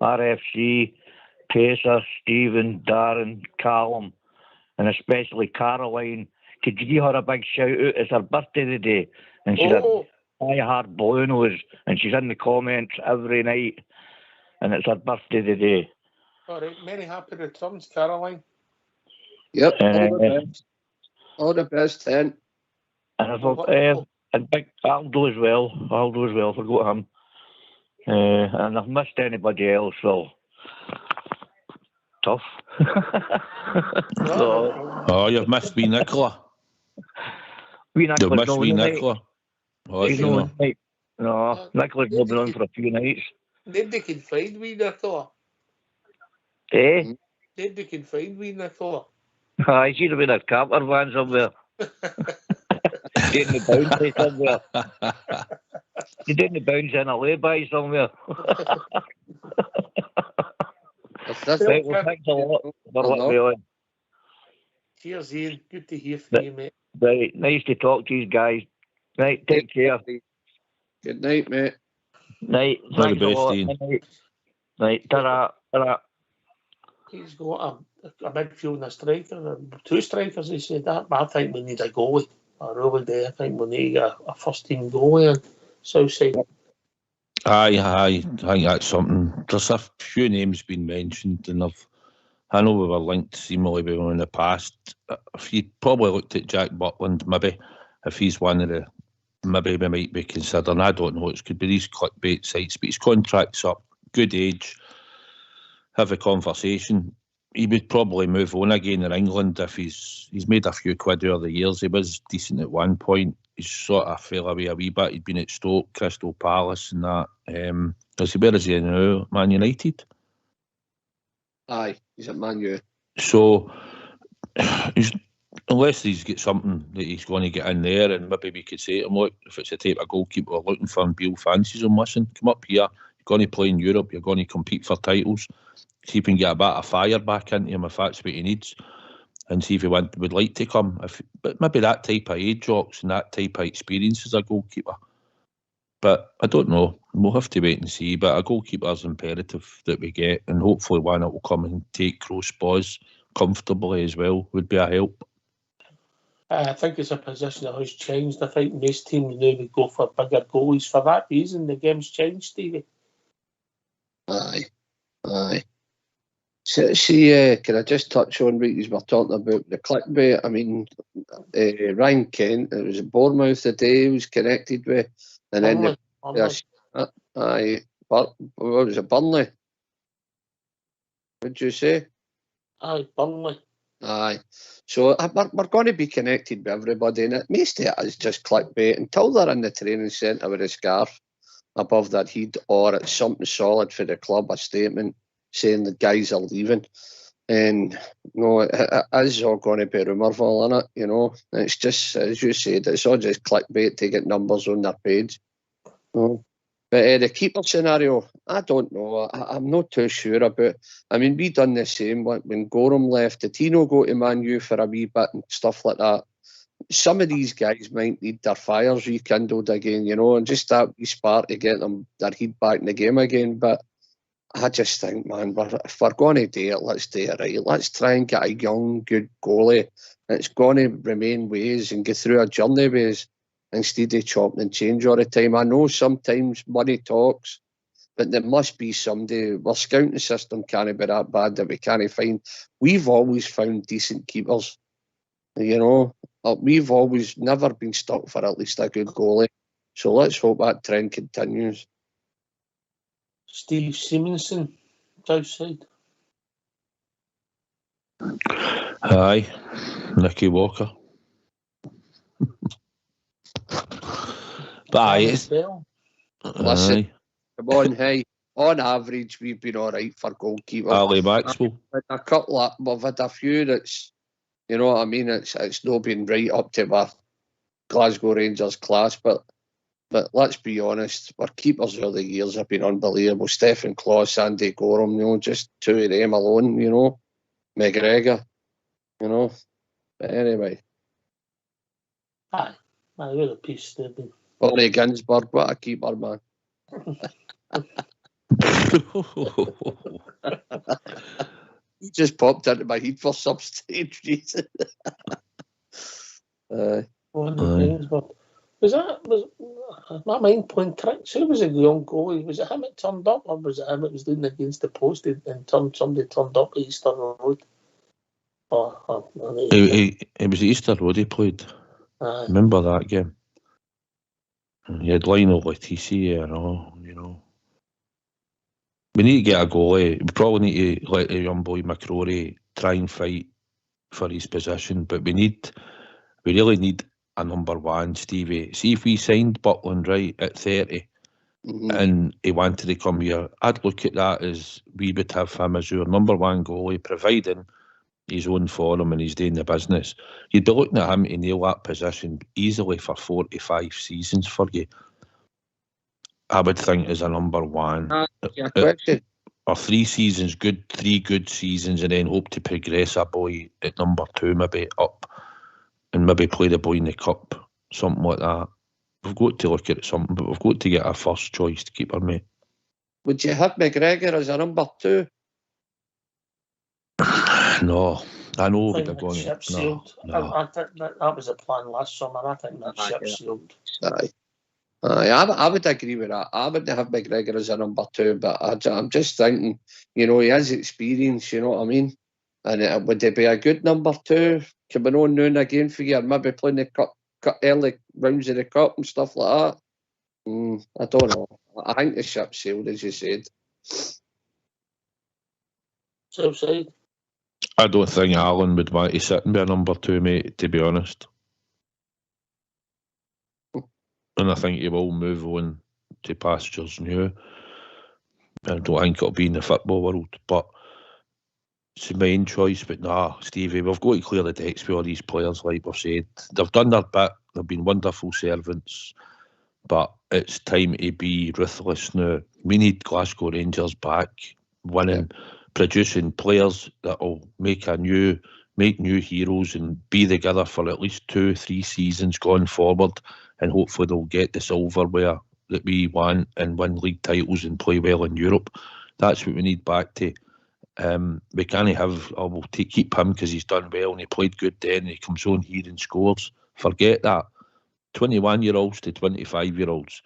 RFC, Pacer, Stephen, Darren, Callum, and especially Caroline. Could you give her a big shout out? It's her birthday today, and she's a hard blue nose, and she's in the comments every night, and it's her birthday today. All right, many happy returns, Caroline. Yep, all the best, then. And big Aldo as well. Forgot him. And I've missed anybody else, well, tough. You've missed wee Nicola. You've missed wee Nicola. No, Nicola's not been on for a few nights. Nobody can find wee Nicola. Eh? Did you can find me, Nicola? I see them in a camper van somewhere. Getting the bounce somewhere. You didn't the bounce in a lay-by somewhere. Right, well, thanks a lot for what we on. Cheers, Ian. Good to hear from you, mate. Right, nice to talk to you guys. Right, take care. Good night, mate. Night. All the Thanks a best, lot. Ian. Right, ta-ra. Ta-ra. He's got a midfield and a striker, 2 strikers, he said that, but I think we need a goalie. I really do. I think we need a first-team goalie on Southside. Aye, I think that's something. There's a few names been mentioned, and I know we were linked seemingly with him in the past. If you probably looked at Jack Butland, maybe, if he's one of the, maybe we might be considering, I don't know, it could be these clickbait sites, but his contract's up, good age, have a conversation. He would probably move on again in England if he's made a few quid over the years. He was decent at one point. He's sort of fell away a wee bit. He'd been at Stoke, Crystal Palace and that. Where is he now? Man United? Aye, he's at Man U. So, unless he's got something that he's going to get in there, and maybe we could say to him, look, if it's a type of goalkeeper we're looking for and Beale fancies him, listen, come up here, you're going to play in Europe, you're going to compete for titles, see if we can get a bit of fire back into him if that's what he needs, and see if he would like to come. But maybe that type of age, Jocks, and that type of experience as a goalkeeper. But I don't know. We'll have to wait and see. But a goalkeeper is imperative that we get, and hopefully one that will come and take cross-balls comfortably as well would be a help. I think it's a position that has changed. I think most teams now would go for bigger goalies. For that reason, the game's changed, Stevie. Aye. See, can I just touch on what you were talking about, the clickbait? I mean, Ryan Kent, it was at Bournemouth the day he was connected with, and then what was it, Burnley? What did you say? Aye, Burnley. Aye. So we're going to be connected with everybody, and most of it is just clickbait until they're in the training centre with a scarf above their head, or it's something solid for the club, a statement saying the guys are leaving. And no, it is all going to be rumourful, isn't it? You know, it's just, as you said, it's all just clickbait to get numbers on their page. No. But the keeper scenario, I don't know. I'm not too sure about. I mean, we done the same when Gorham left. Did he not go to Man U for a wee bit and stuff like that? Some of these guys might need their fires rekindled again, you know, and just that wee spark to get them their head back in the game again. But I just think, man, if we're going to do it, let's do it right. Let's try and get a young, good goalie that's going to remain ways and get through a journey ways instead of chopping and change all the time. I know sometimes money talks, but there must be somebody. Our scouting system can't be that bad that we can't find. We've always found decent keepers, you know. We've always never been stuck for at least a good goalie. So let's hope that trend continues. Steve Simonson, Southside. Aye, Nicky Walker. But aye, it's... Listen, come on, hey. On average, we've been all right for goalkeepers. Ali Maxwell. A couple we've had a few that's, you know what I mean, it's not been right up to our Glasgow Rangers class, but let's be honest, our keepers over the years have been unbelievable. Stephen Kloss, Andy Gorham, you know, just two of them alone, you know. McGregor, you know. But anyway. Aye, you're a piece, Stephen. Bonnie Ginsberg, what a keeper, man. He just popped into my head for some strange reason. Bonnie Ginsberg. Was my mind playing tricks? Who was a young goalie? Was it him that turned up, or was it him that was leaning against the post and somebody turned up at Easter Road? It was Easter Road he played. Remember that game? He had Lionel Leticia and all, you know. We need to get a goalie. We probably need to let the young boy McCrory try and fight for his position, but we really need a number one, Stevie. See if we signed Butland right at 30, and he wanted to come here, I'd look at that as we would have him as our number one goalie, providing he's on form and he's doing the business. You'd be looking at him to nail that position easily for 45 seasons for you. I would think as a number one. Or 3 seasons, three good seasons, and then hope to progress a boy at number 2, maybe up, and maybe play the boy in the cup, something like that. We've got to look at something, but we've got to get our first choice to keep our mate. Would you have McGregor as a number 2? No, I know I we'd have think gone. ship No, sailed. no. I think that was the plan last summer. I think that ship sailed. I would agree with that. I would have McGregor as a number 2, but I'm just thinking, he has experience, you know what I mean? And would it be a good number 2 coming on noon again for you, and maybe playing the cup, early rounds of the cup and stuff like that? I don't know. I think the ship sailed, as you said. Southside. I don't think Alan would want to sit and be a number 2, mate, to be honest. And I think he will move on to pastures new. I don't think it'll be in the football world, but it's my own choice. But nah, Stevie, we've got to clear the decks with all these players, like we've said. They've done their bit, they've been wonderful servants, but it's time to be ruthless now. We need Glasgow Rangers back, winning, producing players that will make new heroes and be together for at least 2-3 seasons going forward, and hopefully they'll get the silverware that we want and win league titles and play well in Europe. That's what we need back to. We can't have, we'll keep him because he's done well and he played good then and he comes on here and scores. Forget that. 21-year-olds to 25-year-olds.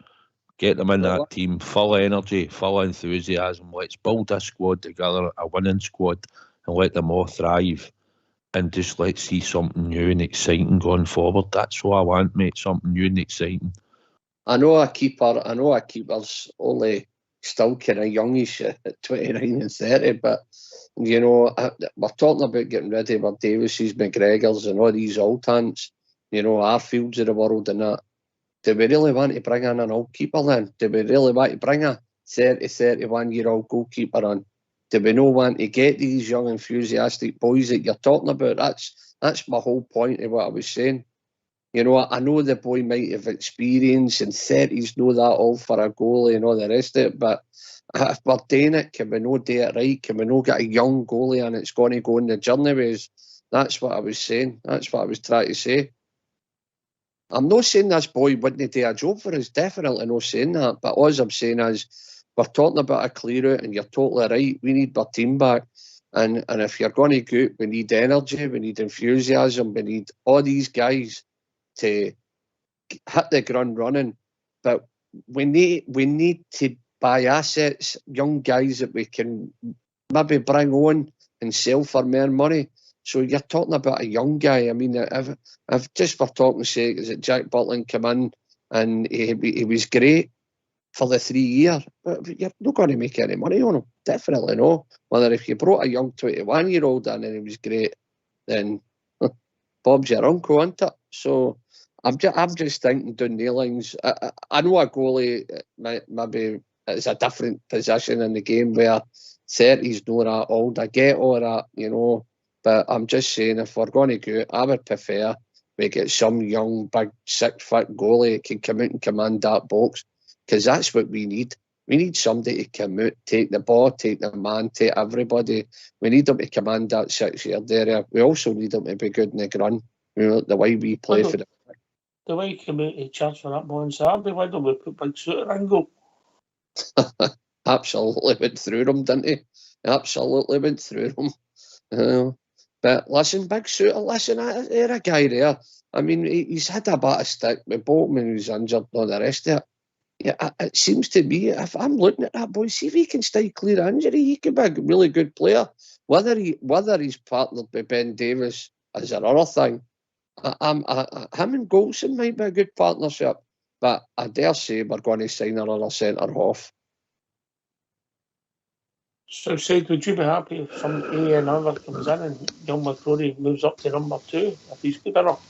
Get them in that team, full energy, full enthusiasm. Let's build a squad together, a winning squad, and let them all thrive. And just let's see something new and exciting going forward. That's what I want, mate, something new and exciting. I know a keeper's only still kind of youngish at 29 and 30, but, we're talking about getting rid of our Davises, McGregors and all these old hands, our fields of the world and that. Do we really want to bring in an old keeper then? Do we really want to bring a 30, 31-year-old goalkeeper on? Do we not want to get these young, enthusiastic boys that you're talking about? That's my whole point of what I was saying. I know the boy might have experience and 30s know that all for a goalie and all the rest of it, but if we're doing it, can we not do it right? Can we not get a young goalie and it's going to go on the journey ways? That's what I was saying. That's what I was trying to say. I'm not saying this boy wouldn't do a job for us, definitely not saying that, but all I'm saying is we're talking about a clear out and you're totally right. We need our team back. And if you're going to go, we need energy, we need enthusiasm, we need all these guys to hit the ground running. But we need to buy assets, young guys that we can maybe bring on and sell for more money. So you're talking about a young guy. I mean, if just for talking sake, is it Jack Butland come in and he was great for the 3 years, but you're not going to make any money on him. Definitely no. Whether if you brought a young 21-year-old in and he was great, then Bob's your uncle, isn't it? So I'm just thinking down the lines. I know a goalie maybe it's a different position in the game where 30's not that old. I get all that, but I'm just saying if we're going to go, I would prefer we get some young, big, 6-foot goalie that can come out and command that box, because that's what we need. We need somebody to come out, take the ball, take the man, take everybody. We need them to command that 6-yard area. We also need them to be good in the ground, the way we play for them. The way he came out to charge for that ball on Saturday, why don't we put Big Suitor in goal? Absolutely went through them, didn't he? Absolutely went through them. But listen, Big Suitor, they're a guy there. I mean, he's had a bit of stick with Bolton when he was injured and all the rest of it. Yeah, it seems to me, if I'm looking at that boy, see if he can stay clear of injury, he could be a really good player. Whether he's partnered with Ben Davies is another thing. Him and Goldson might be a good partnership, but I dare say we're going to sign another centre half. So, Sid, would you be happy if some another comes in and young McCrory moves up to number 2 if he's good enough?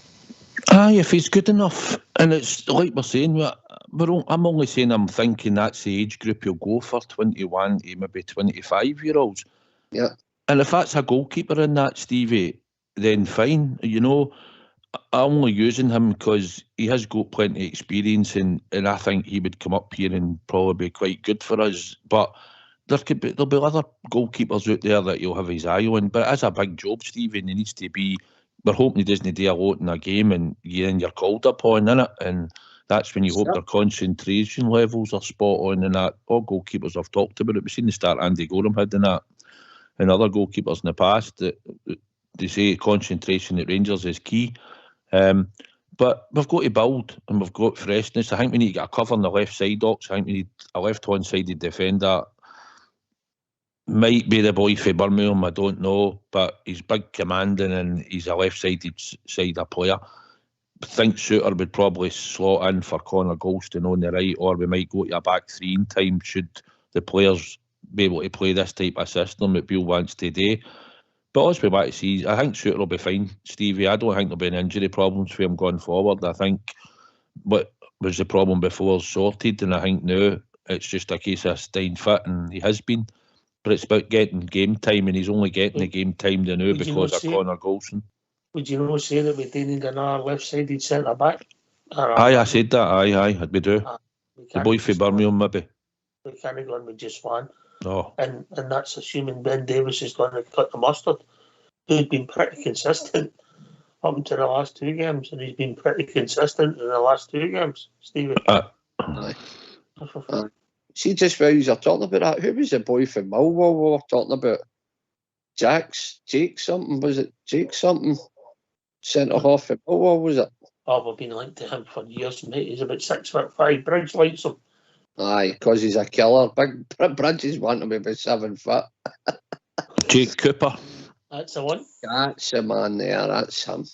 Aye, if he's good enough. And it's like we're saying, I'm only saying I'm thinking that's the age group he'll go for, 21 to maybe 25-year-olds. Yeah. And if that's a goalkeeper in that, Stevie, then fine. You know, I'm only using him because he has got plenty of experience, and I think he would come up here and probably be quite good for us. But there'll be other goalkeepers out there that you'll have his eye on. But it is a big job, Stevie, and he needs to be. We're hoping he doesn't do a lot in a game, and you're called upon, innit? And that's when you hope their concentration levels are spot on, and that all goalkeepers I've talked about it. We've seen the start Andy Gorham had in that, and other goalkeepers in the past that they say concentration at Rangers is key. But we've got to build, and we've got freshness. I think we need to get a cover on the left side, Ox. I think we need a left-hand sided defender. Might be the boy for Birmingham, I don't know, but he's big commanding and he's a left-sided player. I think Suter would probably slot in for Connor Goldstein on the right, or we might go to a back three in time should the players be able to play this type of system that Bill wants to do. But let's be back to see. I think Suter will be fine, Stevie. I don't think there'll be any injury problems for him going forward. I think what was the problem before is sorted, and I think now it's just a case of staying fit, and he has been. But it's about getting game time, and he's only getting the game time now because of Connor Goldson. Would you not say that we do need another left-sided centre-back? Aye, I said that. Aye, we do. The boy for Birmingham, maybe. We can't go on with just one. No. And that's assuming Ben Davies is going to cut the mustard, who's been pretty consistent up until the last two games, and he's been pretty consistent in the last two games, Stevie. Aye. See, just while you're talking about that, who was the boy from Millwall we were talking about? Jake something, was it? Jake something? Centre-half from Millwall, was it? Oh, we've been linked to him for years, mate. He's about 6'5". Bridge likes him. Aye, because he's a killer. Big Bridges want him about 7 foot. Jake Cooper. That's the one. That's the man there. That's him.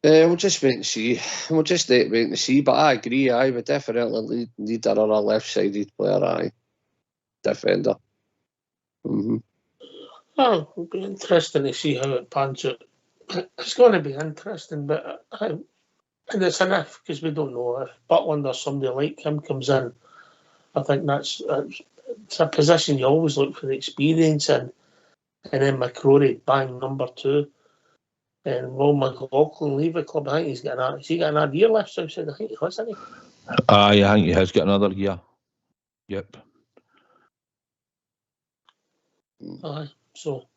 We'll just wait and see. We'll just wait and see. But I agree. I would definitely need another left-sided player. Aye, defender. Mm-hmm. Oh, it'll be interesting to see how it pans out. It's going to be interesting, but and it's an if, because we don't know if Butland or somebody like him comes in. I think it's a position you always look for the experience in, and then McCrory bang number 2. And will McLaughlin leave the club? I think he's got another year left. So I think he has, hasn't he? Aye, I think he has got another year. Yep. Aye, so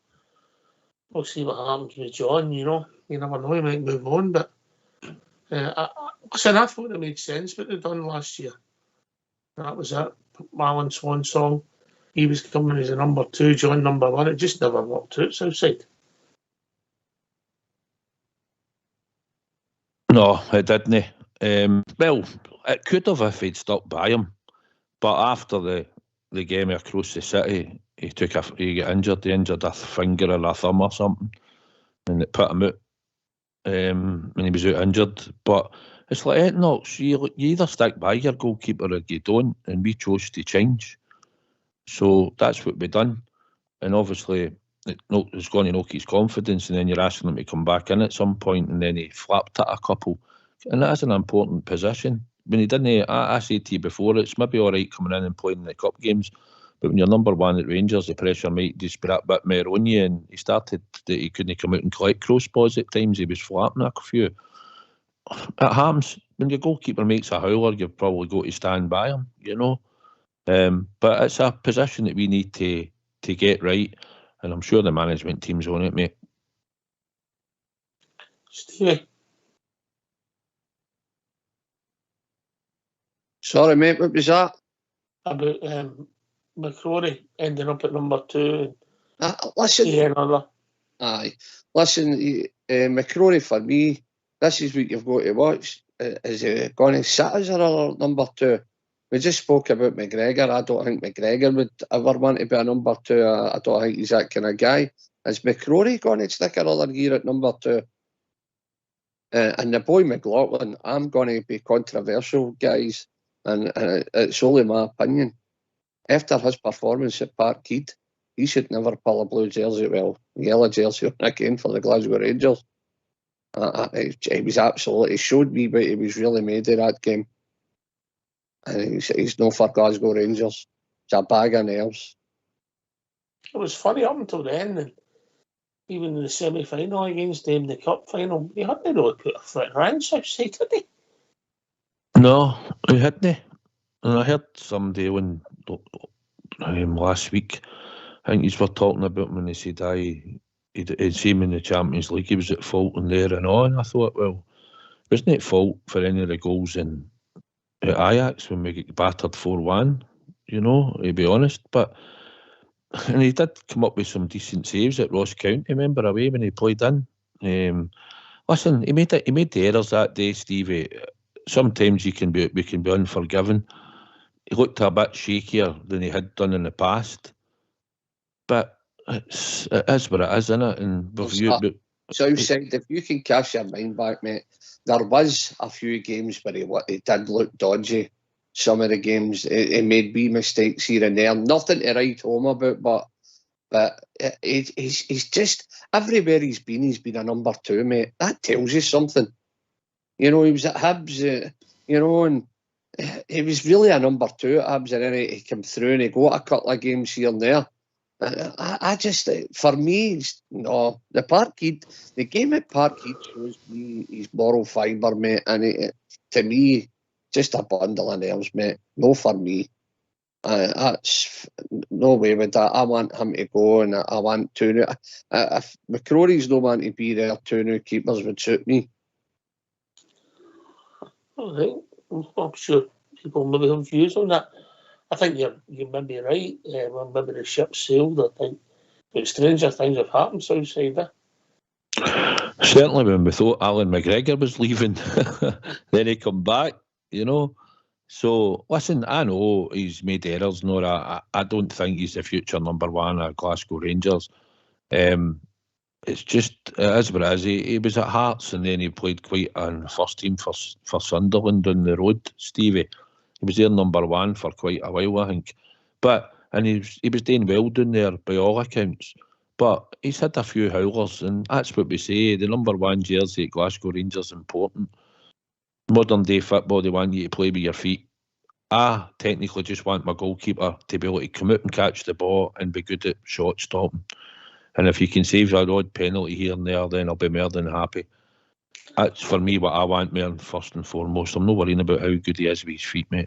we'll see what happens with John. You know, you never know. He might move on, but I thought it made sense what they'd done last year. That was it. Marlon Swan song. He was coming as a number 2, John number 1. It just never worked out Southside. No, it didn't. Well, it could have if he'd stuck by him. But after the game across the city, he got injured. He injured a finger or a thumb or something, and it put him out. And he was out injured. But it's like anything else. You either stick by your goalkeeper or you don't, and we chose to change. So that's what we done. And obviously, it's going to knock his confidence, and then you're asking him to come back in at some point, and then he flapped it a couple. And that is an important position. When he didn't, I said to you before, it's maybe all right coming in and playing in the cup games, but when you're number 1 at Rangers, the pressure might just be that bit more on you. And he started that he couldn't come out and collect crossballs at times. He was flapping a few. It happens. When your goalkeeper makes a howler, you've probably got to stand by him, you know. But it's a position that we need to get right. And I'm sure the management team's on it, mate. Stevie. Sorry, mate, what was that? About McCrory ending up at number 2. Listen. Another. Aye. Listen, McCrory, for me, this is what you've got to watch. Is he going to sit as another number 2? We just spoke about McGregor. I don't think McGregor would ever want to be a number 2. I don't think he's that kind of guy. Is McCrory going to stick another year at number 2? And the boy McLaughlin, I'm going to be controversial, guys, and it's only my opinion. After his performance at Parkhead, he should never pull a blue jersey, yellow jersey on again for the Glasgow Rangers. He was absolutely, he showed me what he was really made of that game. And he's no for Glasgow Rangers. It's a bag of nerves. It was funny up until the end, and even in the semi-final against them, the cup final, he hadn't really put a foot in Rangers outside, did he? No, he hadn't. And I heard somebody last week, I think he's were talking about him, and he said, he'd seen him in the Champions League, he was at fault in there and all. And I thought, well, wasn't it fault for any of the goals at Ajax when we get battered 4-1, to be honest. And he did come up with some decent saves at Ross County, remember, away when he played in. Listen, he made the errors that day, Stevie. Sometimes we can be unforgiving. He looked a bit shakier than he had done in the past. But it is what it is, isn't it? And Southside, if you can cast your mind back, mate, there was a few games where he did look dodgy. Some of the games, he made wee mistakes here and there. Nothing to write home about, but he's just, everywhere he's been a number 2, mate. That tells you something. He was at Hibs, and he was really a number 2 at Hibs, and then he came through and he got a couple of games here and there. I just, for me, the game at Parkhead shows me his moral fibre, mate, and to me, just a bundle of nerves, mate. No for me. That's no way with that. I want him to go, and I want 2 new. If McCrory's no man to be there, 2 new keepers would suit me. I think, I'm sure people maybe have views on that. I think you may be right. When maybe the ship sailed, I think. But stranger things have happened Southside there. Certainly when we thought Alan McGregor was leaving, then he come back, So, listen, I know he's made errors, Nora. I don't think he's the future number 1 at Glasgow Rangers. It's just, it is what it is. He was at Hearts, and then he played quite on first team for Sunderland on the road, Stevie. He was their number 1 for quite a while, I think. And he was doing well down there by all accounts. But he's had a few howlers, and that's what we say. The number 1 jersey at Glasgow Rangers is important. Modern day football, they want you to play with your feet. I technically just want my goalkeeper to be able to come out and catch the ball and be good at shot stopping. And if you can save an odd penalty here and there, then I'll be more than happy. That's for me what I want, man, first and foremost. I'm not worrying about how good he is with his feet, mate.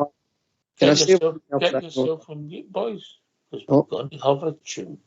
Get yourself on mute, boys, because we're going to have a tune.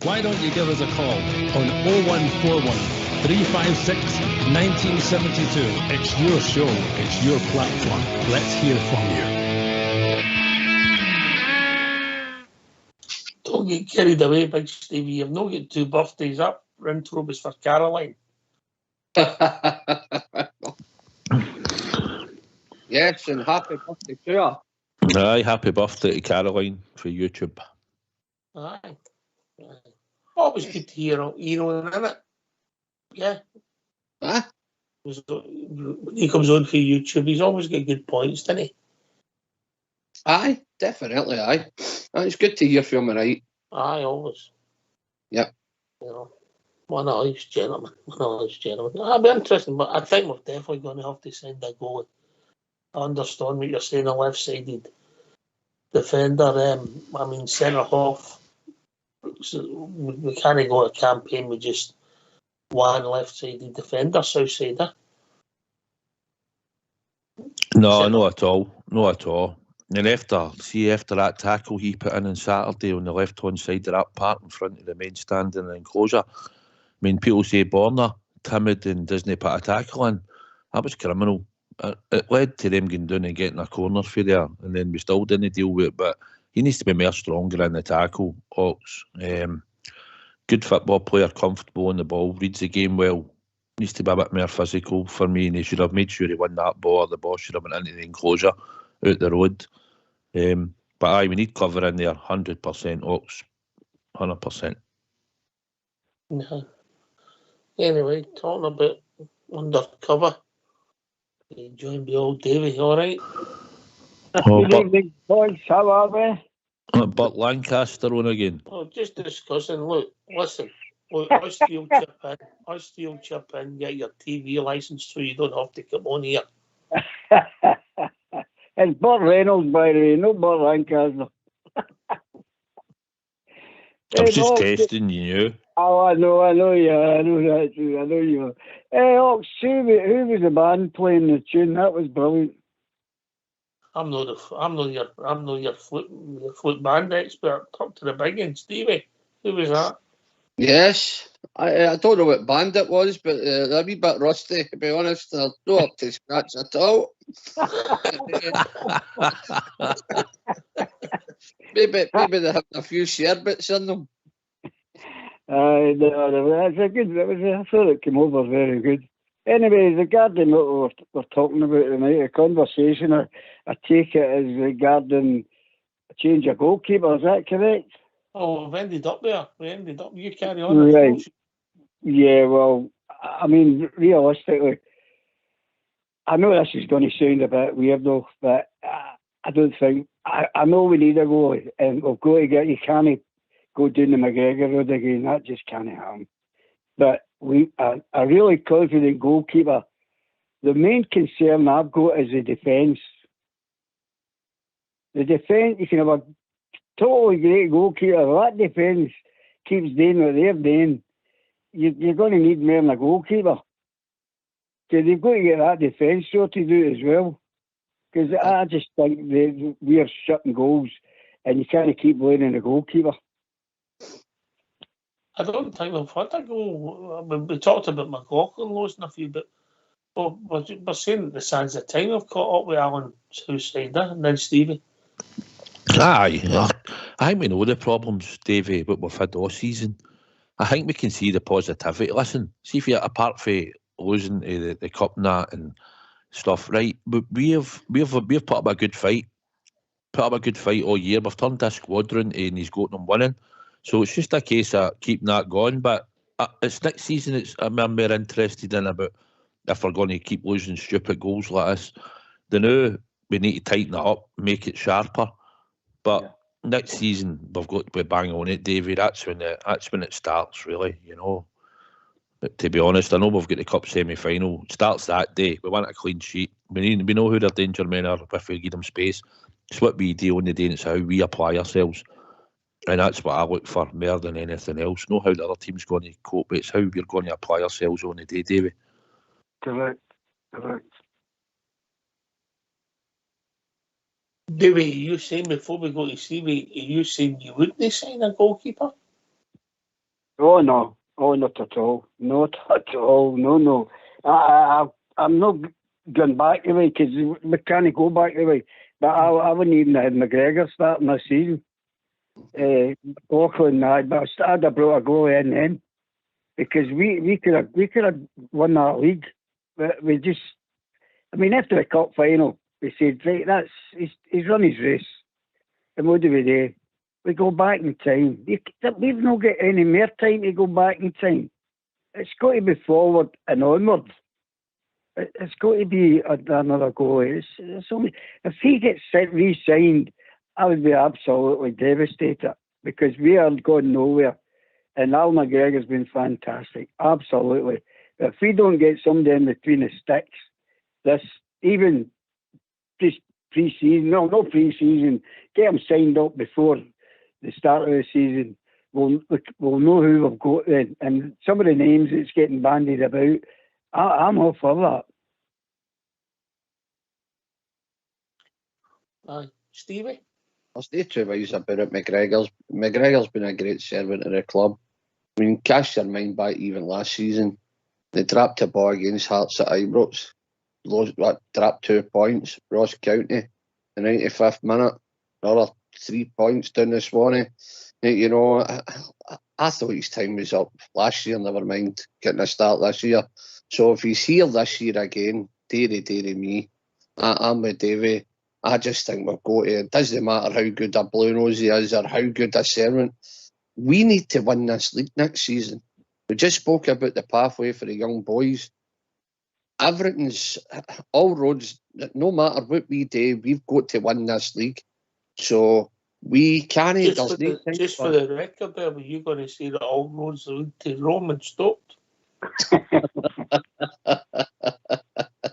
Why don't you give us a call on 0141 356 1972. It's your show. It's your platform. Let's hear from you. Don't get carried away, Big Stevie. You've not got 2 birthdays up. Intro was for Caroline. Yes, and happy birthday to her. Aye, happy birthday to Caroline for YouTube. Aye. Always good to hear Ian, isn't it? Yeah. Huh? When he comes on for YouTube, he's always got good points, doesn't he? Aye, definitely, aye. It's good to hear from him, right? Aye, always. Yep. You know, one of those gentlemen. That'll be interesting, but I think we're definitely going to have to send a goal. I understand what you're saying, a left-sided defender, centre-half. So we can't go a campaign with just one left-sided defender, south-sider. No, not at all. Not at all. And after that tackle he put in on Saturday on the left-hand side of that part in front of the main stand in the enclosure, I mean, people say Borna, timid and doesn't put a tackle in. That was criminal. It led to them going down and getting a corner for there, and then we still didn't deal with it, but he needs to be more stronger in the tackle, Ox. Good football player, comfortable on the ball, reads the game well, needs to be a bit more physical for me, and he should have made sure he won that ball, or the ball should have went into the enclosure, out the road. But aye, we need cover in there, 100%, Ox, 100%. Yeah. Anyway, talking about undercover, you joined me old Davey, all right? Good evening, boys. How are we? But Lancaster on again. Oh, just discussing. Look, listen. Look, I still chip in, get your TV licence so you don't have to come on here. It's Burt Reynolds, by the way, not Burt Lancaster. I was just testing you. Oh, I know you. I know that too. I know you. Hey, Ox, who was the band playing the tune? That was brilliant. I'm not your flute band expert. Talk to the big one, Stevie. Who was that? Yes. I don't know what band it was, but they're a wee bit rusty, to be honest. They're not up to scratch at all. maybe they have a few sherbets in them. That's a good. I thought it came over very good. Anyway, regarding what we're talking about tonight, a conversation, I take it as regarding a change of goalkeeper. Is that correct? Oh, we've ended up there. You carry on. Right. Yeah, well, I mean, realistically, I know this is going to sound a bit weird though, but I don't think, I know we need a goal, and we've got to get, you can't go down the McGregor road again, that just can't happen. But a really confident goalkeeper, the main concern I've got is the defence. The defence, you can have a totally great goalkeeper, that defence keeps doing what they're doing, you're going to need more than a goalkeeper. Because they've got to get that defence sorted out as well. Because I just think we are shutting goals and you can't keep blaming the goalkeeper. I don't think we've had a goal. We talked about McLaughlin losing a few, but we're saying at the sands of time we've caught up with Alan Southsider and then Stevie. Aye, I think we know the problems, Davey, but we've had all season. I think we can see the positivity. Listen, see if you're apart from losing to the cup and that and stuff, right? But we've put up a good fight. Put up a good fight all year. We've turned this squad round and he's got them winning. So it's just a case of keeping that going. But it's next season. I'm more interested in about if we're going to keep losing stupid goals like this. Now we need to tighten it up, make it sharper. But next season we've got to be bang on it, Davey. That's when it starts, really. You know. But to be honest, I know we've got the cup semi-final. It starts that day. We want a clean sheet. We know who their danger men are if we give them space. It's what we do on the day and it's how we apply ourselves. And that's what I look for more than anything else. Not how the other team's going to cope, but it's how we're going to apply ourselves on the day, Davey. Correct. Davey, you saying before we go to Stevie, are you saying you wouldn't sign a goalkeeper? Oh no, not at all. Not at all. No. I'm not going back the way because we can't go back the way. But I wouldn't even have McGregor starting this season. Auckland, but I'd have brought a goal in then because we could have won that league. But we just, I mean, after the cup final, we said, right, he's run his race. And what do we do? We go back in time. We've not got any more time to go back in time. It's got to be forward and onward. It's got to be another goal. It's only, if he gets re-signed, I would be absolutely devastated because we are going nowhere. And Al McGregor's been fantastic, absolutely. If we don't get somebody in between the sticks, even just pre-season, no pre-season, get him signed up before the start of the season, we'll know who we've got then. And some of the names that's getting bandied about, I'm all for that. Stevie? I'll stay two ways about it. McGregor's been a great servant of the club. I mean, cast your mind back even last season. They dropped a ball against Hearts at Ibrox. Dropped 2 points. Ross County, the 95th minute. Another 3 points down the Swanee. You know, I thought his time was up last year, never mind getting a start this year. So if he's here this year again, dearie me, I'm with Davey. I just think we've got to, it doesn't matter how good a blue nose he is or how good a servant, we need to win this league next season. We just spoke about the pathway for the young boys. Everything's, all roads, no matter what we do, we've got to win this league. So we can't... Just for the record there, were you going to say that all roads lead to Rome and stopped?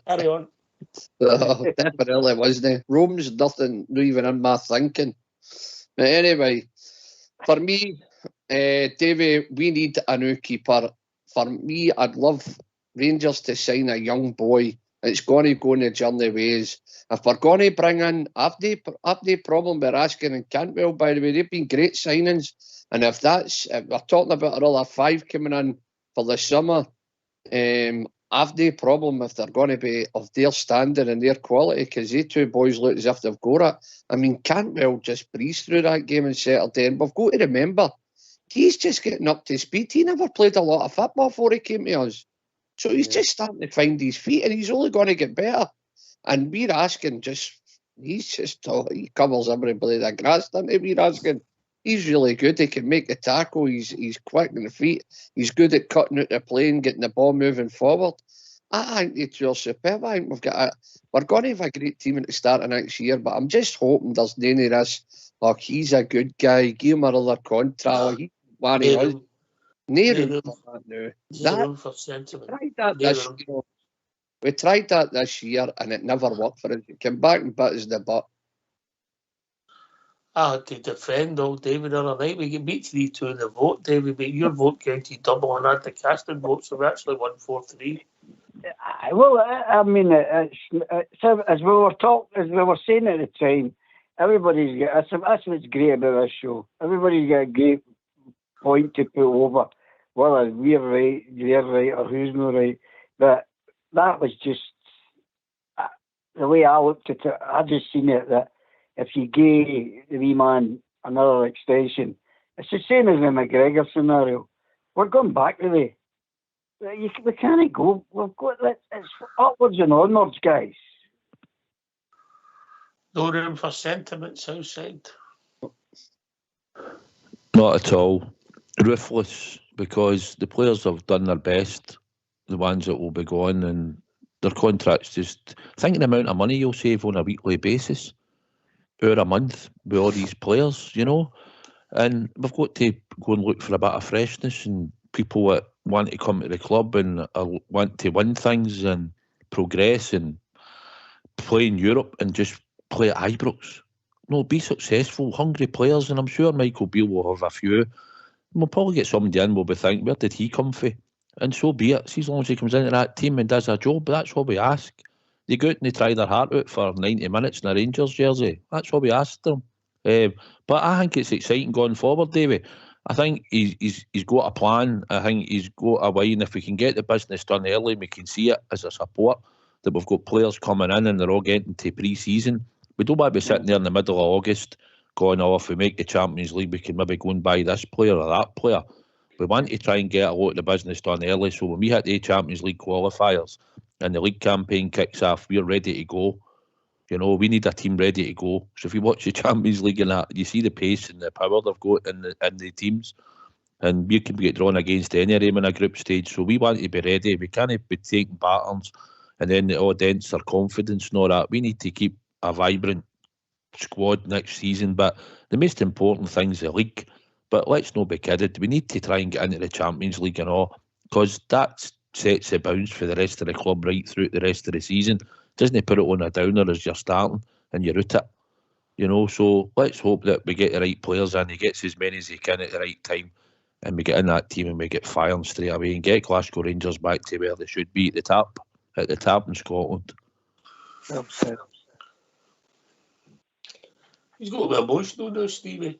Carry on. Oh, definitely wasn't it? Rome's nothing, not even in my thinking. But anyway, for me, Davey, we need a new keeper. For me, I'd love Rangers to sign a young boy that's going to go in the journey ways. If we're going to bring in, I've no problem with Raskin and Cantwell, by the way, they've been great signings. And if we're talking about another 5 coming in for the summer, I've no problem if they're going to be of their standard and their quality, because they two boys look as if they've got it. I mean, Cantwell just breezed through that game on Saturday, and we've got to remember, he's just getting up to speed. He never played a lot of football before he came to us. So he's just starting to find his feet, and he's only going to get better. And we're asking he covers every blade of grass, doesn't he? We're asking. He's really good. He can make the tackle. He's quick on the feet. He's good at cutting out the play and getting the ball moving forward. I think the two are superb. I think we're going to have a great team at the start of next year, but I'm just hoping there's none of this, like, he's a good guy, give him another contract. He's one of us. No room for sentiment. We tried that this year and it never worked for us. It came back and bit us in the butt. I had to defend old David the other night. We get beat 3-2 in the vote, David, but your vote counted double and I had the casting vote, so we actually won 4-3. Well, I mean, as we were saying at the time, everybody's got, that's what's great about this show. Everybody's got a great point to put over, whether we're right, they're right, or who's not right. But that was just the way I looked at it. I just seen it that if you gave the wee man another extension, it's the same as the McGregor scenario. We're going back the way. We can't go. We've got it's upwards and onwards, guys. No room for sentiments outside. Not at all. Ruthless, because the players have done their best, the ones that will be going, and their contracts just... Think of the amount of money you'll save on a weekly basis, or a month, with all these players, you know. And we've got to go and look for a bit of freshness and people that want to come to the club and want to win things and progress and play in Europe and just play at Ibrox. No, be successful, hungry players, and I'm sure Michael Beale will have a few. We'll probably get somebody in, we'll be thinking, where did he come from? And so be it. See, as long as he comes into that team and does a job, that's what we ask. They go out and they try their heart out for 90 minutes in a Rangers jersey. That's what we asked them. But I think it's exciting going forward, Davey. I think he's got a plan. I think he's got a way, and if we can get the business done early, we can see it as a support that we've got players coming in and they're all getting to pre-season. We don't want to be sitting there in the middle of August going, oh, if we make the Champions League, we can maybe go and buy this player or that player. We want to try and get a lot of the business done early, so when we hit the Champions League qualifiers and the league campaign kicks off, we're ready to go. You know, we need a team ready to go. So if you watch the Champions League and that, you see the pace and the power they've got in the teams, and we can get drawn against any of them in a group stage. So we want to be ready. We can't be taking patterns and then it all dents our confidence and all that. We need to keep a vibrant squad next season. But the most important thing is the league. But let's not be kidded. We need to try and get into the Champions League and all, because that sets the bounds for the rest of the club right through the rest of the season. Doesn't put it on a downer as you're starting and you're out it. You know, so let's hope that we get the right players in. He gets as many as he can at the right time, and we get in that team and we get firing straight away and get Glasgow Rangers back to where they should be at the top in Scotland. He's got to be emotional now, Stevie.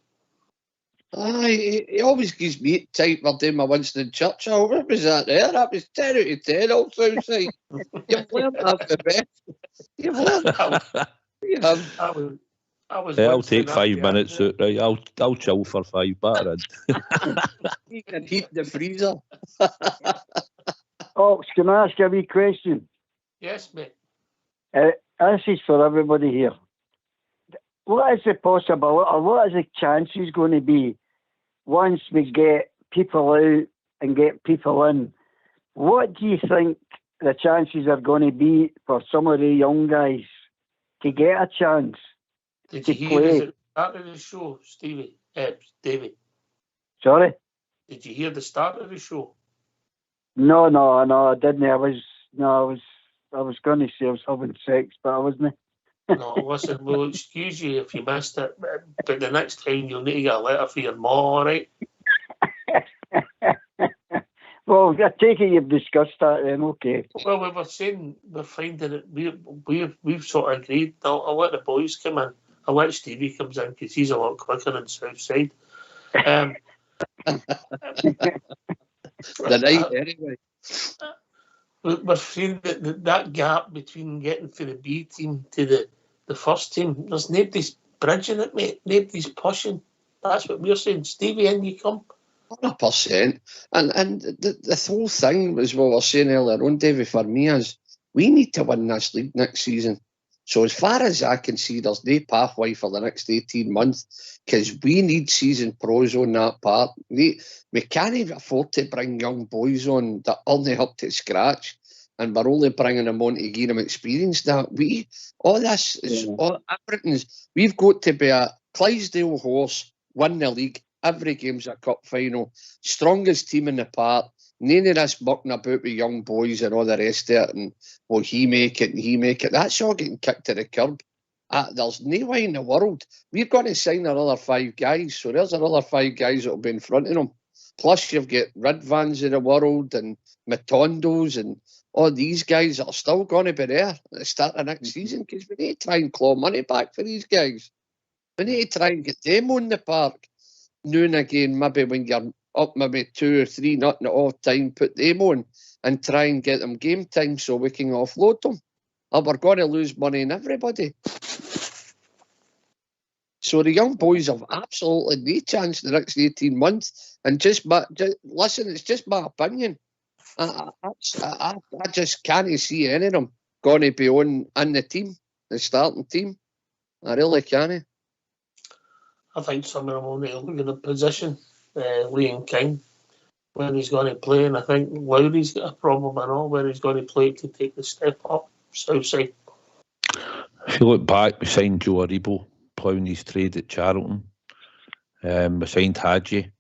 Aye, he always gives me type for doing my Winston Churchill. What was that there? That was 10 out of 10 all through sight. You've learned that the best. You've learned that. I'll take 5 minutes out, right? I'll chill for 5 batter in. You can heat the freezer. Oh, can I ask a wee question? Yes, mate. This is for everybody here. What is the possibility, or what is the chances going to be once we get people out and get people in? What do you think the chances are going to be for some of the young guys to get a chance? Did you hear the start of the show, Stevie? David? Sorry? Did you hear the start of the show? No, I didn't. I was going to say I was having sex, but I wasn't. No, listen, we'll excuse you if you missed it, but the next time you'll need to get a letter for your mom, all right? Well, I take it you've discussed that then, okay. Well, we were saying we're finding it, we've sort of agreed. I'll let the boys come in. I'll let Stevie comes in because he's a lot quicker on the south side. The night anyway. We're seeing that gap between getting from the B team to the first team. There's nobody's bridging it, mate. Nobody's pushing. That's what we're saying. Stevie, in you come. 100%. And the whole thing was what we were saying earlier on, Davey, for me is we need to win this league next season. So as far as I can see, there's no pathway for the next 18 months because we need season pros on that part. We can't even afford to bring young boys on that aren't up to scratch, and we're only bringing them on to gain them experience. That we've got to be a Clydesdale horse, win the league. Every game's a cup final. Strongest team in the park. None of this mucking about with young boys and all the rest of it. And, well, he make it. That's all getting kicked to the curb. There's no way in the world. We've got to sign another 5 guys. So there's another 5 guys that will be in front of them. Plus, you've got Ridvans of the world and Matondos and all these guys that are still going to be there at the start of next season because we need to try and claw money back for these guys. We need to try and get them on the park. Noon again, maybe when you're up maybe 2 or 3, nothing at all time, put them on and try and get them game time so we can offload them. Or we're going to lose money in everybody. So the young boys have absolutely no chance the next 18 months. And listen, it's just my opinion. I just can't see any of them going to be on in the team, the starting team. I really can't. I think some of them will need to look at the position. Liam King, where he's going to play, and I think Lowry's got a problem and all where he's going to play to take the step up. Southside. If you look back, we signed Joe Aribo, ploughing his trade at Charlton. We signed Hadji,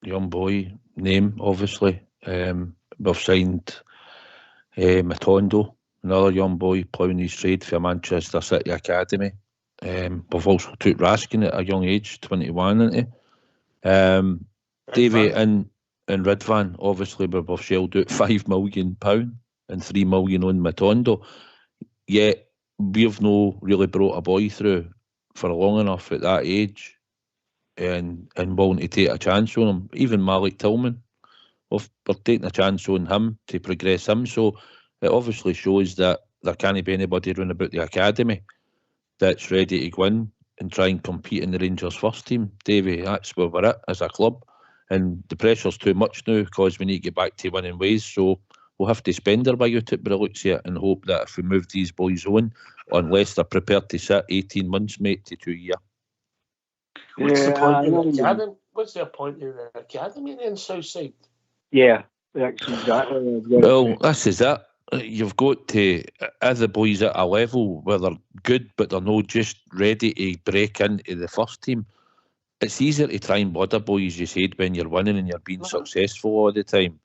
young boy, name obviously. We've signed Matondo, another young boy ploughing his trade for Manchester City Academy. We've also took Raskin at a young age, 21, isn't he? Davey and Ridvan, obviously, we've shelled out £5 million and £3 million on Matondo. Yet, we've no really brought a boy through for long enough at that age and willing to take a chance on him. Even Malik Tillman, we're taking a chance on him to progress him. So it obviously shows that there can't be anybody round about the academy that's ready to go in and try and compete in the Rangers first team. Davy, that's where we're at as a club. And the pressure's too much now because we need to get back to winning ways. So we'll have to spend our way out it, but it looks at and hope that if we move these boys on, unless they're prepared to sit 18 months, mate, to 2 years. What's the point in the academy? What's the point in the academy then, Southside? Yeah, that's exactly. Well, this is it. You've got to, are the boys at a level where they're good, but they're not just ready to break into the first team. It's easier to try and blood a boy, as you said, when you're winning and you're being successful all the time.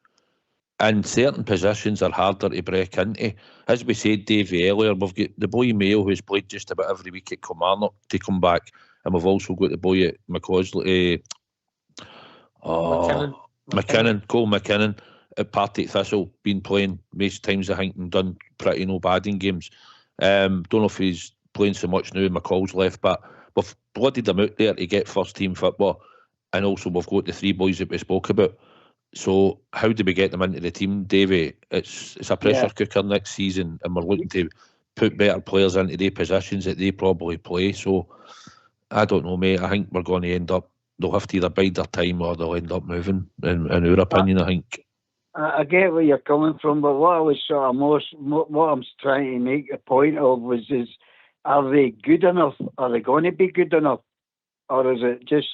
And certain positions are harder to break into. As we said, Davey, earlier, we've got the boy Mayo who's played just about every week at Kilmarnock to come back. And we've also got the boy at McCausland, Cole McKinnon at Partick Thistle, been playing most times, I think, and done pretty no bad in games. Don't know if he's playing so much now, McCall's left, but we've blooded them out there to get first team football. And also we've got the three boys that we spoke about. So how do we get them into the team, Davey? It's a pressure cooker next season, and we're looking to put better players into their positions that they probably play. So I don't know, mate. I think we're going to end up, they'll have to either bide their time or they'll end up moving, in our opinion, I think. I get where you're coming from, but what I was sort of what I'm trying to make a point of is are they good enough? Are they going to be good enough? Or is it just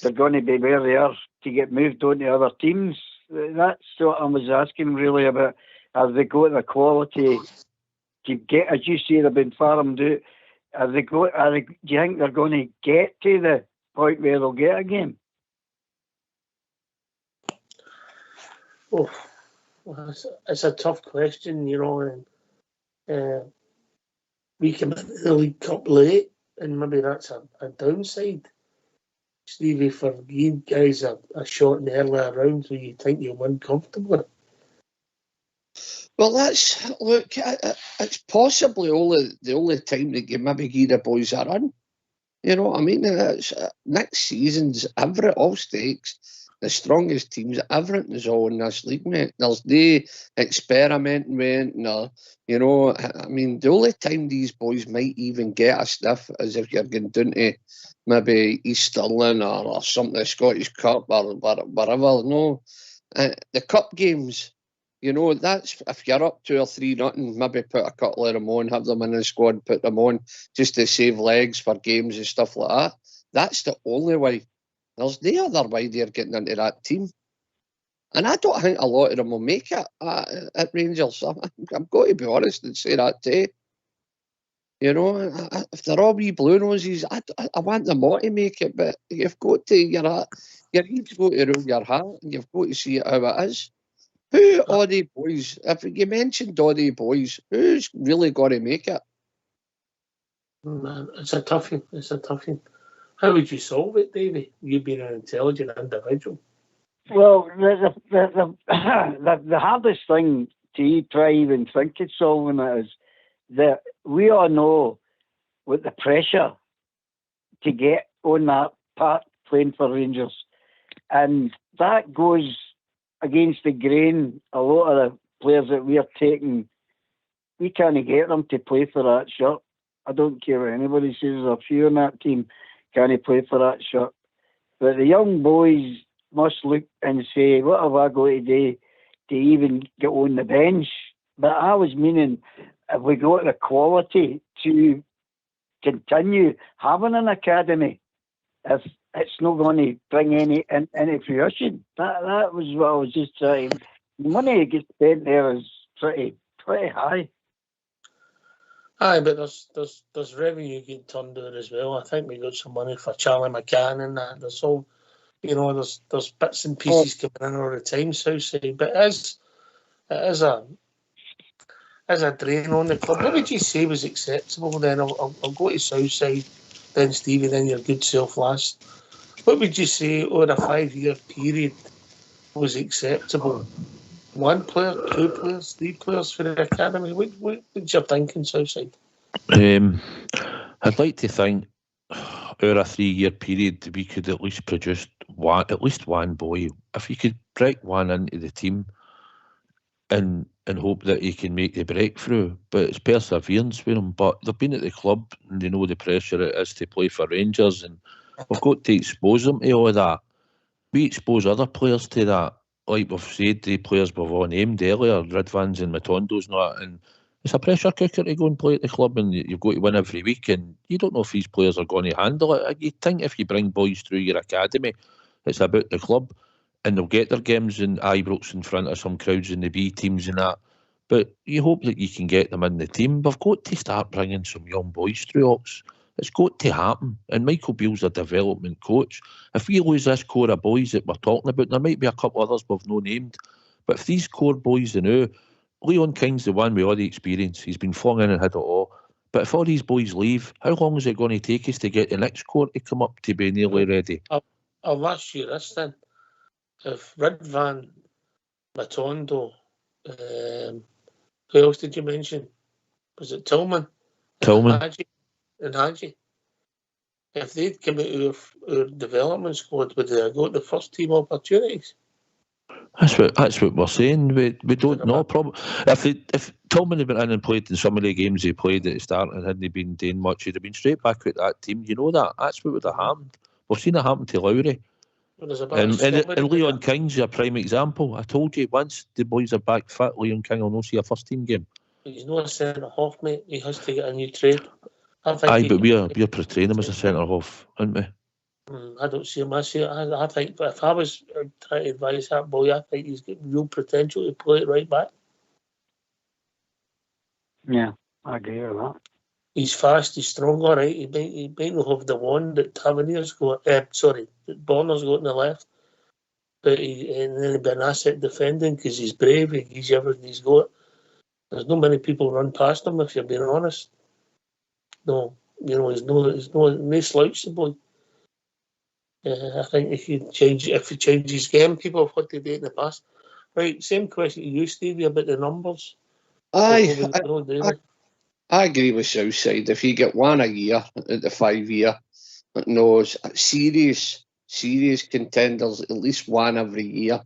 they're going to be where they are to get moved on to other teams? That's what I was asking really about. Have they got the quality to get, as you say, they've been farmed out. Do you think they're going to get to the point where they'll get a game? Oh, it's a tough question, you know. And we came into the League Cup late, and maybe that's a downside. Stevie, for you guys a shot in the earlier rounds where you think you'll win comfortably. Well, it's possibly the only time that you maybe give the boys a run. You know what I mean? It's, next season's all stakes. The strongest teams, everything is all in this league, mate. There's no experimenting with it. You know, I mean, the only time these boys might even get a sniff is if you're going down to maybe East Stirling or something, the Scottish Cup or wherever. No, the cup games, you know, that's if you're up 2 or 3-0, maybe put a couple of them on, have them in the squad, put them on just to save legs for games and stuff like that. That's the only way. There's no other way they're getting into that team. And I don't think a lot of them will make it at Rangers. I'm going to be honest and say that too. You know, if they're all wee blue noses, I want them all to make it, but you've got to, your head's got to rule your heart, and you've got to see it how it is. Who are the boys? If you mentioned all the boys, who's really got to make it? Man, it's a toughie. How would you solve it, Davey? You being an intelligent individual. Well, the hardest thing to try even think of solving it is that we all know what the pressure to get on that part playing for Rangers, and that goes against the grain. A lot of the players that we are taking, we can't get them to play for that shirt. I don't care what anybody says. There's a few in that team can't play for that shirt. But the young boys must look and say, what have I got to do to even get on the bench? But I was meaning, have we got the quality to continue having an academy if it's not going to bring any fruition? That was what I was just saying. The money that gets spent there is pretty high. Aye, but there's revenue getting turned out as well. I think we got some money for Charlie McCann and that. There's all, you know, there's bits and pieces coming in all the time, Southside. But it is a drain on the club. What would you say was acceptable then? I'll go to Southside, then Stevie, then your good self last. What would you say over a 5-year period was acceptable? 1 player, 2 players, 3 players for the academy? What's your thinking, Southside? I'd like to think over a 3-year period, we could at least produce one boy. If you could break one into the team and hope that he can make the breakthrough, but it's perseverance with him. But they've been at the club and they know the pressure it is to play for Rangers, and we've got to expose them to all of that. We expose other players to that, like we've said, the players we've all named earlier, Ridvans and Matondos and that, and it's a pressure cooker to go and play at the club, and you've got to win every week, and you don't know if these players are going to handle it. You think if you bring boys through your academy, it's about the club, and they'll get their games in Ibrox in front of some crowds in the B teams and that, but you hope that you can get them in the team. We've got to start bringing some young boys through, Ox. It's got to happen, and Michael Beale's a development coach. If we lose this core of boys that we're talking about, there might be a couple others we've no named, but if these core boys are now, Leon King's the one with all the experience. He's been flung in and had it all. But if all these boys leave, how long is it going to take us to get the next core to come up to be nearly ready? I'll ask you this then. If Ridvan, Matondo, who else did you mention? Was it Tillman? Tillman. And Hadji. If they'd come out of our development squad, would they have got the first team opportunities? That's what we're saying. We don't know. Probably if Tillman had been in and played in some of the games he played at the start and hadn't been doing much, he'd have been straight back with that team. You know that. That's what would have happened. We've seen it happen to Lowry. And Leon King's a prime example. I told you, once the boys are back fit, Leon King will not see a first team game. He's not a centre half, mate. He has to get a new trade. But we're portraying him as a centre half, aren't we? I don't see him. I think if I was trying to advise that boy, I think he's got real potential to play it right back. Yeah, I agree with that. He's fast, he's strong, all right. He might not have the one that Tavernier's got. That Borner's got on the left. But and then he'd be an asset defending because he's brave, he's everything he's got. There's not many people run past him, if you're being honest. No, he's no slouch, the boy. I think if he changes his game, people have had to do it in the past. Right, same question to you, Stevie, about the numbers. I agree with Southside. If you get one a year at the 5-year, it knows serious contenders, at least one every year,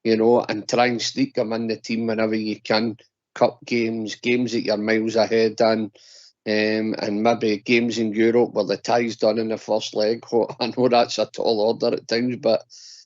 and try and sneak them in the team whenever you can. Cup games that you're miles ahead in. And maybe games in Europe where the tie's done in the first leg. I know that's a tall order at times, but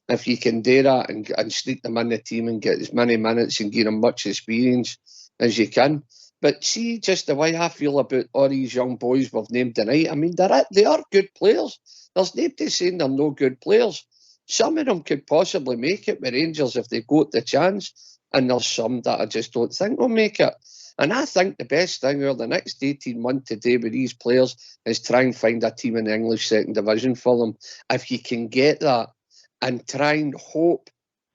if you can do that and sneak them in the team and get as many minutes and give them much experience as you can. But see, just the way I feel about all these young boys we've named tonight, I mean, they are good players. There's nobody saying they're no good players. Some of them could possibly make it with Rangers if they got the chance, and there's some that I just don't think will make it. And I think the best thing over the next 18 months to do with these players is try and find a team in the English second division for them. If you can get that and try and hope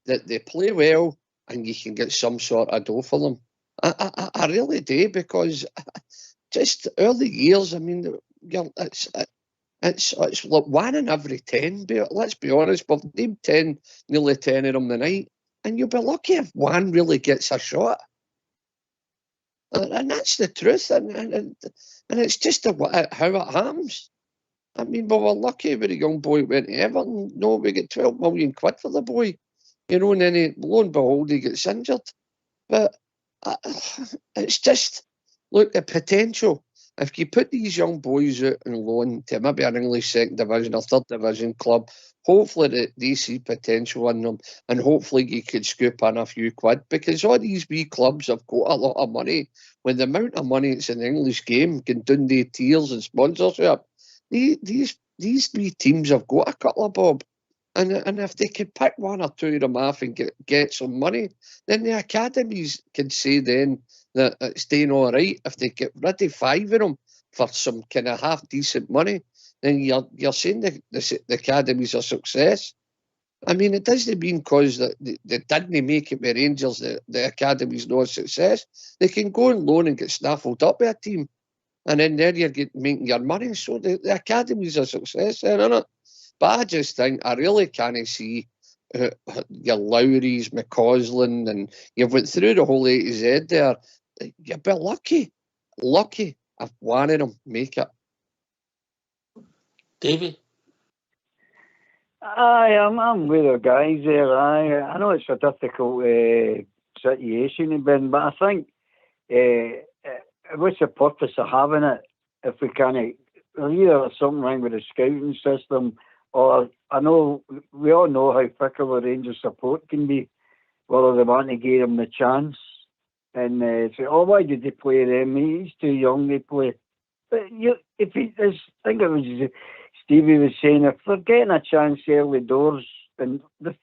that they play well and you can get some sort of dough for them. I really do, because just early years, I mean, it's like 1 in every 10. But let's be honest, we've named nearly 10 of them tonight, and you'll be lucky if one really gets a shot. And that's the truth, and it's just how it happens. I mean, we were lucky when a young boy went to Everton. No, we get 12 million quid for the boy, and then lo and behold, he gets injured. But it's just, look, the potential. If you put these young boys out on loan to maybe an English second division or third division club, hopefully they see potential in them, and hopefully you could scoop in a few quid, because all these wee clubs have got a lot of money. When the amount of money that's in the English game can Dundee tiers and sponsorship, these wee teams have got a couple of bob. And if they could pick 1 or 2 of them off and get some money, then the academies can say then that it's doing all right. If they get rid of 5 of them for some kind of half-decent money, then you're saying the academies are a success. I mean, it doesn't mean because they didn't make it with Rangers, the academy's not a success. They can go on loan and get snaffled up by a team, and then there you're making your money. So the academy's a success then, isn't it? But I just think, I really can't see your Lowrys, McCausland, and you've went through the whole A to Z there. You'd be lucky if one of them make it. Davey? I'm with the guys there. I know it's a difficult situation, Ben, but I think what's the purpose of having it if we can't? Either something wrong with the scouting system, or I know we all know how fickle the Rangers support can be, whether they want to give him the chance and say, "Oh, why did they play them? He's too young to play." But I think it was Stevie was saying, if they're getting a chance early doors, and the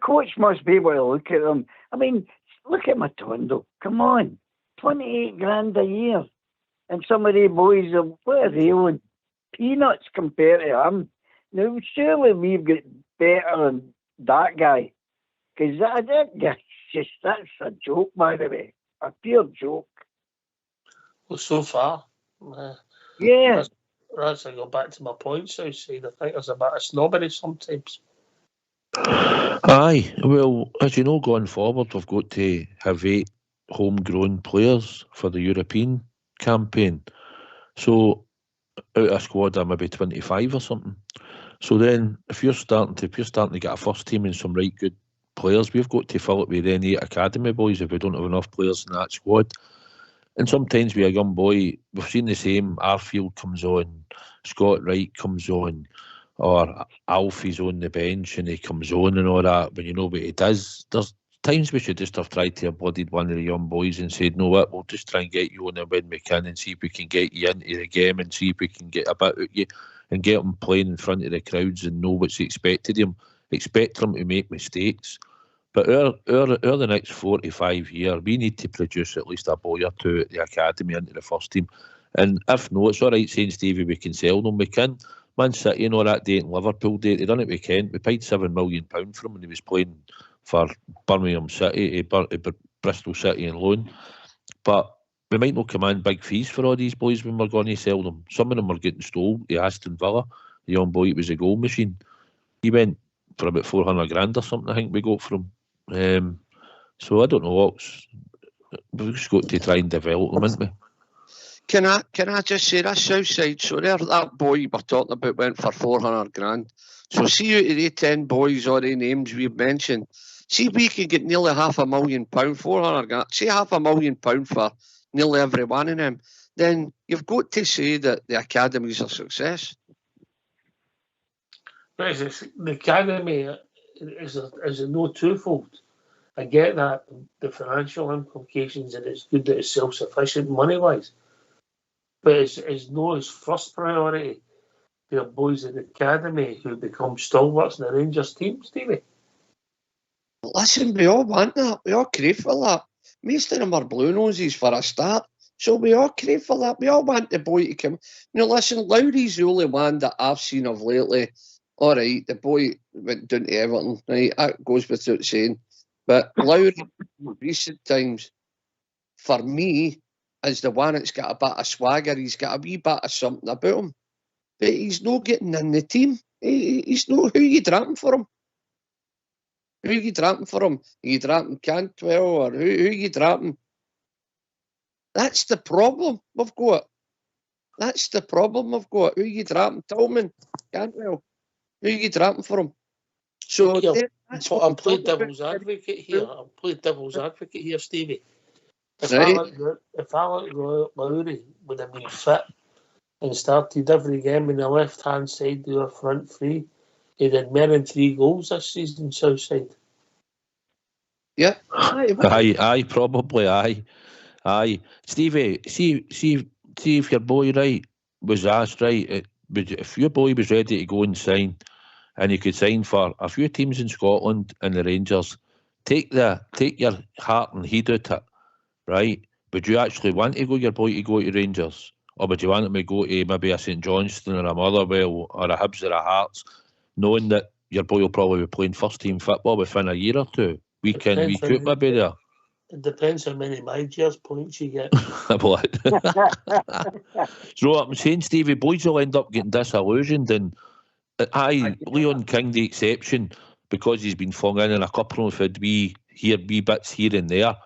coach must be able to look at them. I mean, look at Matondo. Come on, 28 grand a year. And some of the boys, what are they on? Peanuts compared to him. Now, surely we've got better than that guy. Because that guy's that's a joke, by the way. A pure joke. Well, so far. Yeah. As I go back to my points outside, I think there's a bit of snobbery sometimes. Aye, well, as you know, going forward, we've got to have 8 homegrown players for the European campaign. So out of a squad of maybe 25 or something. So then if you're starting to get a first team and some right good players, we've got to fill it with then 8 academy boys if we don't have enough players in that squad. And sometimes with a young boy, we've seen the same. Arfield comes on, Scott Wright comes on, or Alfie's on the bench and he comes on and all that. But you know what he does. There's times we should just have tried to have bloodied one of the young boys and said, "No, what? We'll just try and get you on when we can and see if we can get you into the game and see if we can get a bit out you and get him playing in front of the crowds and know what's expected of him. Expect him to make mistakes." But the next 4 to 5 years, we need to produce at least a boy or two at the academy into the first team. And if no, it's all right saying, Stevie, we can sell them. We can. Man City, you know, that day in Liverpool day, they done it with Kent. We paid £7 million for him when he was playing for Birmingham City, Bristol City and loan. But we might not command big fees for all these boys when we're going to sell them. Some of them are getting stole. The Aston Villa, the young boy, it was a goal machine. He went for about 400 grand or something, I think we got from. So I don't know what's. We've just got to try and develop them, haven't we? Can I just say this, Southside? So there, that boy we're talking about went for 400 grand. So see out of the 10 boys or the names we've mentioned, see we can get nearly £500,000, 400 grand. Say £500,000 for nearly every one of them. Then you've got to say that the academy's a success. But the academy is a no twofold. I get that, the financial implications, and it's good that it's self-sufficient money-wise. But it's no his first priority. There are boys in the academy who become stalwarts in the Rangers team, Stevie. Listen, we all want that. We all crave for that. Most of them are blue noses for a start. So we all crave for that. We all want the boy to come. You know, listen, Lowry's the only one that I've seen of lately. All right, the boy went down to Everton, right? That goes without saying. But Lowry, in recent times, for me, is the one that's got a bit of swagger. He's got a wee bit of something about him. But he's not getting in the team. He's not. Who are you drafting for him? Who are you drafting for him? Are you drafting Cantwell or who are you drafting? That's the problem we've got. That's the problem we've got. Who are you drafting? Tillman, Cantwell. Who are you drafting for him? So I'll play devil's advocate here. Stevie. If Alec Lowry would have been fit and started every game in the left-hand side of our front three, he'd had more than 3 goals this season, Southside. Yeah. Aye, probably, aye. Stevie, see if your boy right was asked right, if your boy was ready to go and sign, and you could sign for a few teams in Scotland and the Rangers, take your heart and heed out it, right? Would you actually want your boy to go to Rangers? Or would you want him to go to maybe a St Johnstone or a Motherwell or a Hibs or a Hearts, knowing that your boy will probably be playing first team football within a year or two? We could maybe there. It depends how many managers points you get. So what I'm saying, Stevie, boys will end up getting disillusioned, and Leon King the exception, because he's been flung in a couple of wee bits here and there.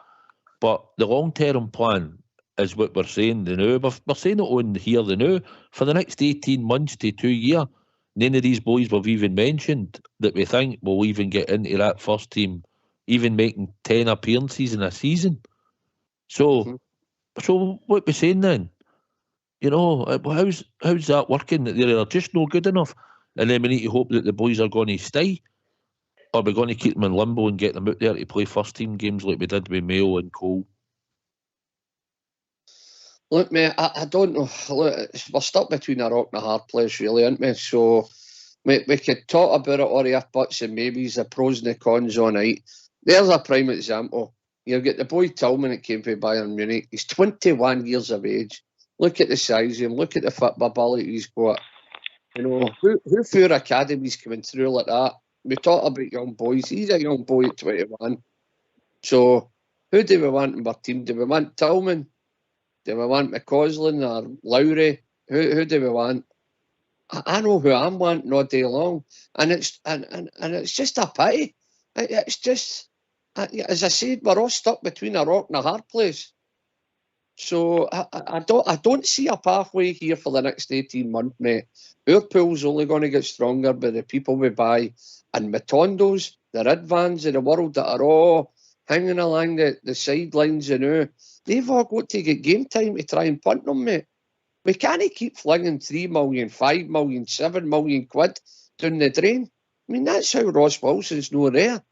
But the long-term plan is what we're saying the now. We're saying it on here the now. for the next 18 months to 2 years, none of these boys we've even mentioned that we think will even get into that first team, even making 10 appearances in a season. So, so what we're saying then? You know, how's that working? They're just not good enough, and then we need to hope that the boys are going to stay, or we're going to keep them in limbo and get them out there to play first team games like we did with Mayo and Cole. Look, mate, I don't know. Look, we're stuck between a rock and a hard place, really, aren't we? So we could talk about it, all the if, buts and maybes, the pros and the cons all night. There's a prime example. You've got the boy Tillman that came from Bayern Munich. He's 21 years of age. Look at the size of him. Look at the football ability he's got. You know, who for academies coming through like that? We talk about young boys. He's a young boy at 21. So who do we want in our team? Do we want Tillman? Do we want McCausland or Lowry? Who do we want? I know who I'm wanting all day long, and it's just a pity. It's just, as I said, we're all stuck between a rock and a hard place. So I don't see a pathway here for the next 18 months, mate. Our pool's only going to get stronger by the people we buy, and Matondos, the Ridvans of the world that are all hanging along the sidelines and all. They've all got to get game time to try and punt them, mate. We can't keep flinging 3 million, 5 million, 7 million quid down the drain. I mean, that's how Ross Wilson's not there.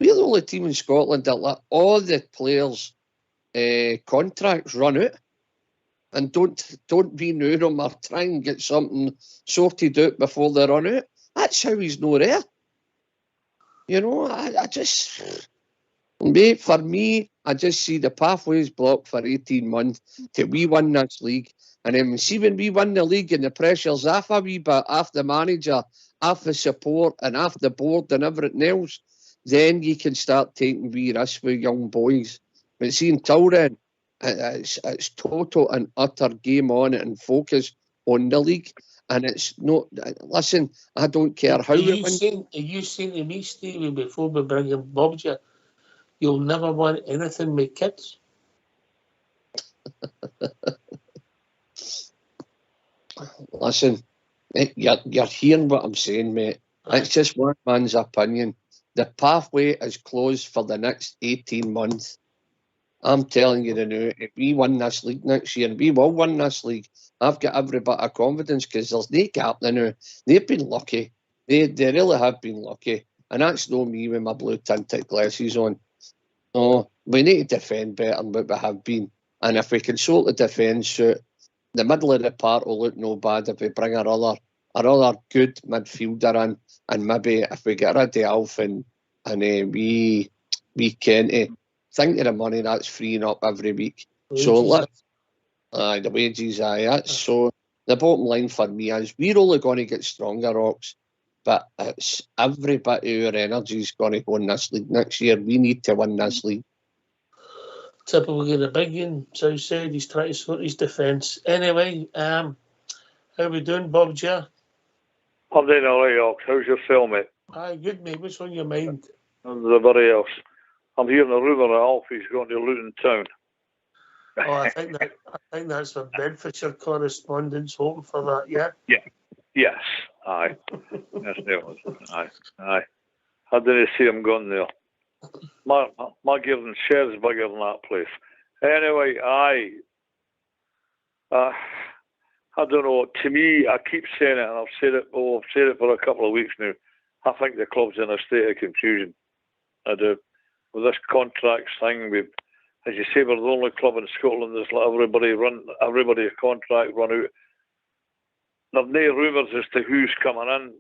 We're the only team in Scotland that let all the players' contracts run out and don't renew them or try and get something sorted out before they run out. That's how he's not there. You know, I just... Mate, for me, I just see the pathways blocked for 18 months till we win this league. And then see when we win the league and the pressure's off a wee bit, off the manager, off the support and off the board and everything else, then you can start taking wee risks with young boys. But see, until then, it's total and utter game on it and focus on the league. And it's not... Listen, I don't care how... Are you saying to me, Stevie, before we bring in Bob, you'll never want anything with kids? Listen, you're hearing what I'm saying, mate. It's just one man's opinion. The pathway is closed for the next 18 months. I'm telling you now, if we win this league next year, and we will win this league, I've got every bit of confidence because there's no gap now. They've been lucky. They really have been lucky. And that's not me with my blue tinted glasses on. No, we need to defend better than what we have been. And if we can sort the defence out, the middle of the park will look no bad if we bring our other good midfielder in, and maybe if we get rid of Alf and we Kenty, think of the money that's freeing up every week. Wages, so the wages, that's so. The bottom line for me is we're only going to get stronger, Ox, but it's every bit of our energy is going to go in this league next year. We need to win this league. Typically in the big game, Southside, he's trying to sort his defence. Anyway, how we doing, Bob J? I'm doing all right, Ox. How's your film, mate? Aye, good, mate. What's on your mind? Everybody else. I'm hearing a rumour that Alfie's going to Luton Town. Oh, I think that's for Bedfordshire correspondence, hoping for that, yeah? Yeah. Yes. Aye. Yes, aye. Aye. I didn't see him going there. My Given shares bigger than that place. Anyway, I don't know. To me, I keep saying it, and I've said it for a couple of weeks now. I think the club's in a state of confusion. I do. With this contracts thing, as you say, we're the only club in Scotland that's let everybody's contract run out. There's no rumours as to who's coming in.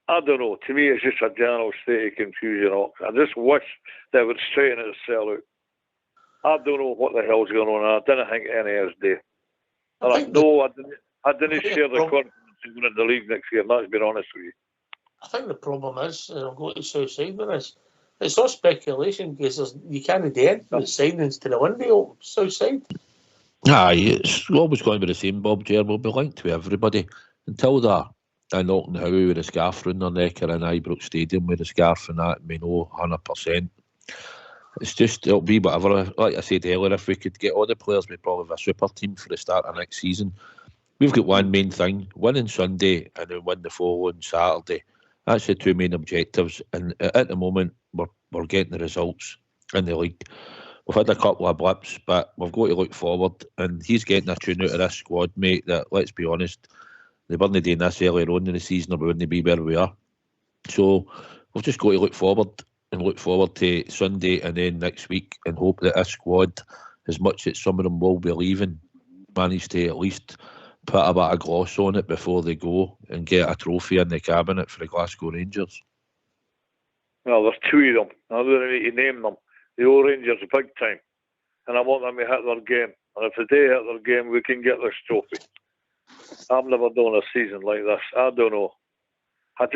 I don't know. To me, it's just a general state of confusion. I just wish they would straighten itself out. I don't know what the hell's going on. I didn't think any of us do. I didn't share the confidence in winning the league next year. Let's be honest with you. I think the problem is, and I'll go to Southside with this, it's all speculation because you can't do anything with signings to the window, Southside. Aye, it's always going to be the same, Bob J. We'll be linked to everybody until they're knocking Howie with a scarf around their neck or in Ibrox Stadium with a scarf and that, we know 100%. It's just, it'll be whatever. Like I said earlier, if we could get all the players, we'd probably have a super team for the start of next season. we've got one main thing: winning Sunday and then win the following Saturday. That's the two main objectives, and at the moment we're getting the results in the league. We've had a couple of blips, but we've got to look forward. And he's getting a tune out of this squad, mate, that, let's be honest, they weren't doing this earlier on in the season, or we wouldn't be where we are. So we've just got to look forward to Sunday and then next week, and hope that this squad, as much as some of them will be leaving, manage to at least put a bit of gloss on it before they go and get a trophy in the cabinet for the Glasgow Rangers. Well, there's two of them. I don't need to name them. The old Rangers are big time, and I want them to hit their game. And if they hit their game, we can get this trophy. I've never done a season like this. I don't know. I'm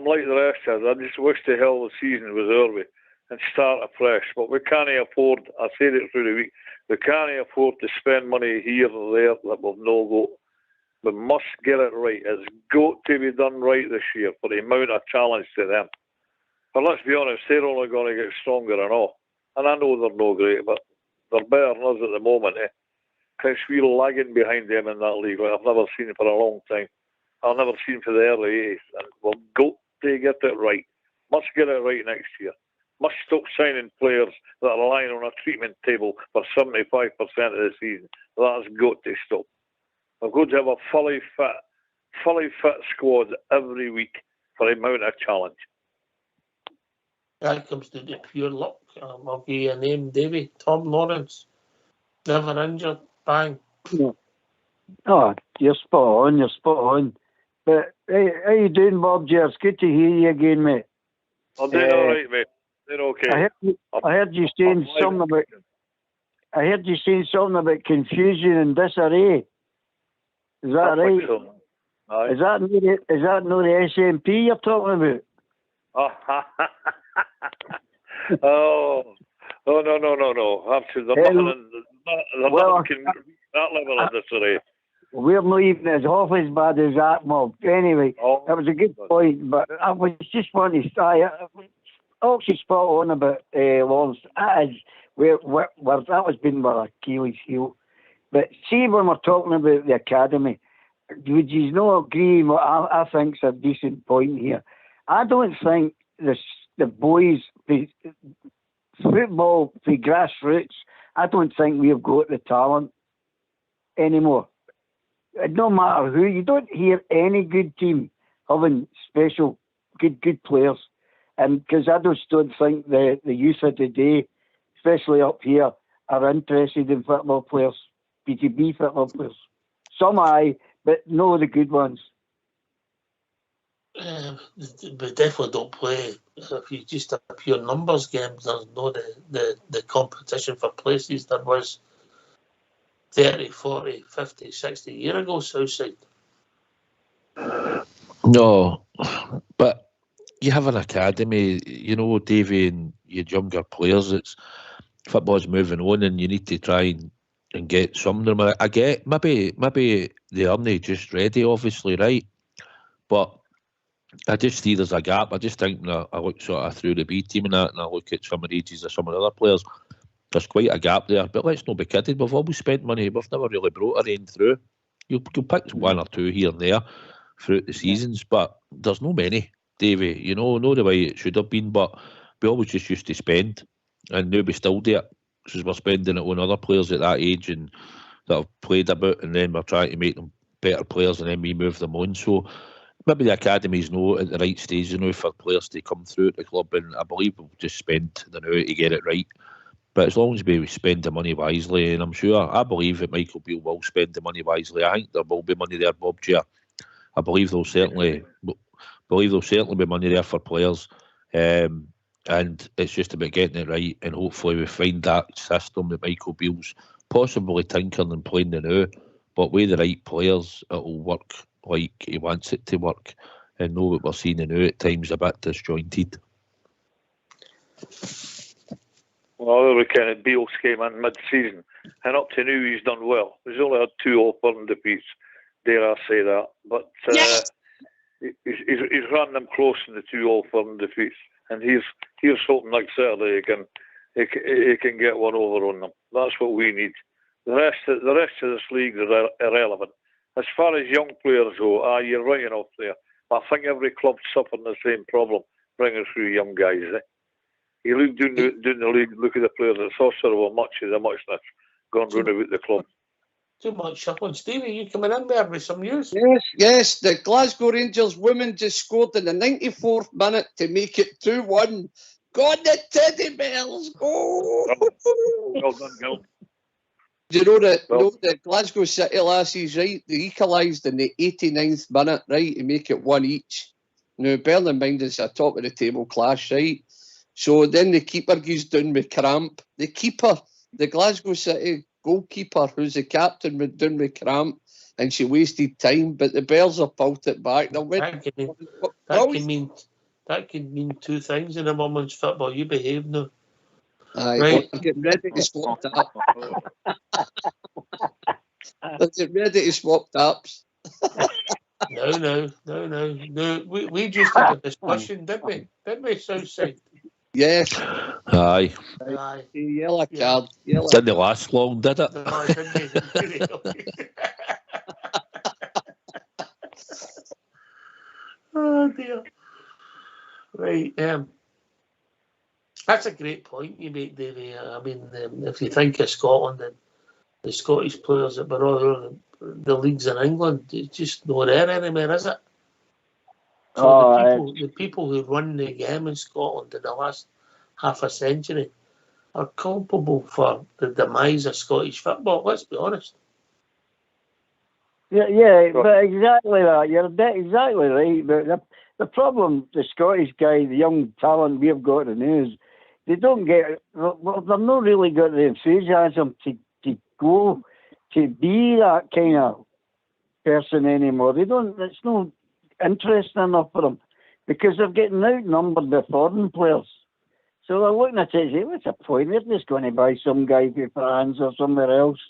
like the rest of us. I just wish the hell the season was early and start afresh. But we can't afford, I said it through the week, we can't afford to spend money here or there that we've no got. We must get it right. It's got to be done right this year for the amount of challenge to them. But let's be honest, they're only going to get stronger and all. And I know they're no great, but they're better than us at the moment. Because we're lagging behind them in that league. Like I've never seen it for a long time. I've never seen for the early 80s. And we've got to get it right. Must get it right next year. Must stop signing players that are lying on a treatment table for 75% of the season. That's got to stop. We've got to have a fully fit squad every week for the amount of challenge. That comes down to pure luck. I'll give you a name, Davey. Tom Lawrence. Never injured. Bang. Oh, you're spot on. But hey, how you doing, Bob Jers? Good to hear you again, mate. I'm doing all right, mate. Doing okay. I heard you saying something about. I heard you saying something about confusion and disarray. Is that right? So. Aye. Is that not the SNP you're talking about? Oh no. Absolutely. They're nothing can reach that level of disarray. We're not even as half as bad as that, Mob. Anyway, that was a good point, but I was just wanting to say, actually spot on about Lawrence. That is where that has been my Achilles heel. But see, when we're talking about the academy, would you not agree? I think's a decent point here. I don't think the boys, the football, the grassroots, I don't think we've got the talent anymore. No matter who, you don't hear any good team having special good players, and because I just don't think the youth of today, especially up here, are interested in football players, BTB football players. Some aye, but no the good ones. We definitely don't play. If you just a pure numbers game, there's no the competition for places there was 30, 40, 50, 60 years ago, Southside. No, but you have an academy, Davey, and your younger players. It's football's moving on, and you need to try and get some of them. I get maybe they aren't just ready, obviously, right? But I just see there's a gap. I just think when I look sort of through the B team and that, and I look at some of the ages of some of the other players, there's quite a gap there. But let's not be kidding. We've always spent money. We've never really brought our end through. You'll pick one or two here and there throughout the seasons, but there's no many, Davey. Not the way it should have been. But we always just used to spend, and now we still do it because we're spending it on other players at that age and that have played a bit, and then we're trying to make them better players, and then we move them on. So maybe the academy's not at the right stage, for players to come through at the club, and I believe we'll just spend the now to get it right. But as long as we spend the money wisely, and I believe that Michael Beale will spend the money wisely. I think there will be money there, Bob Gia. I believe there'll certainly be money there for players, and it's just about getting it right. And hopefully we find that system that Michael Beale's possibly tinkering and playing the now, but with the right players, it'll work like he wants it to work. And know what we're seeing now at times a bit disjointed. Well, we kind of Beals came in mid-season, and up to now he's done well. He's only had 2 All-Firm defeats, dare I say that. But he's run them close in the 2 All-Firm defeats, and here's hoping like Saturday he can get one over on them. That's what we need. The rest of this league is irrelevant. As far as young players go, you're right enough there. I think every club's suffering the same problem, bringing through young guys. You look down the league, look at the players. It's also much of the muchness going round about the club. Too much shuffling. Stevie, you coming in there with some news? Yes. The Glasgow Rangers women just scored in the 94th minute to make it 2-1. God, the teddy bears! Go! Well done, Gil. Do you know that Glasgow City lassies, right? They equalised in the 89th minute, right, to make it 1 each. Now, bearing in mind it's a top of the table clash, right? So then the keeper goes down with cramp. The keeper, the Glasgow City goalkeeper, who's the captain, went down with cramp, and she wasted time. But the Bears have pulled it back. That can mean two things in a women's football. You behave now. Aye, right. Well, get ready to swap taps. Get ready to swap taps. No. We just had a discussion, didn't we? Didn't we, Southside? Yes. Aye. Yellow card. Didn't last long, did it? No, it didn't. Oh dear. Right. That's a great point you make, Davey. I mean, if you think of Scotland and the Scottish players that were all the leagues in England, it's just not there anymore, is it? So the people who run the game in Scotland in the last half a century are culpable for the demise of Scottish football. Let's be honest. Yeah, but exactly that. You're exactly right. But the problem, the Scottish guy, the young talent we've got in is, they don't get. Well, they're not really got the enthusiasm to go to be that kind of person anymore. They don't. It's not interesting enough for them because they're getting outnumbered by foreign players. So they're looking at it and say, what's the point? They're just going to buy some guy from France or somewhere else.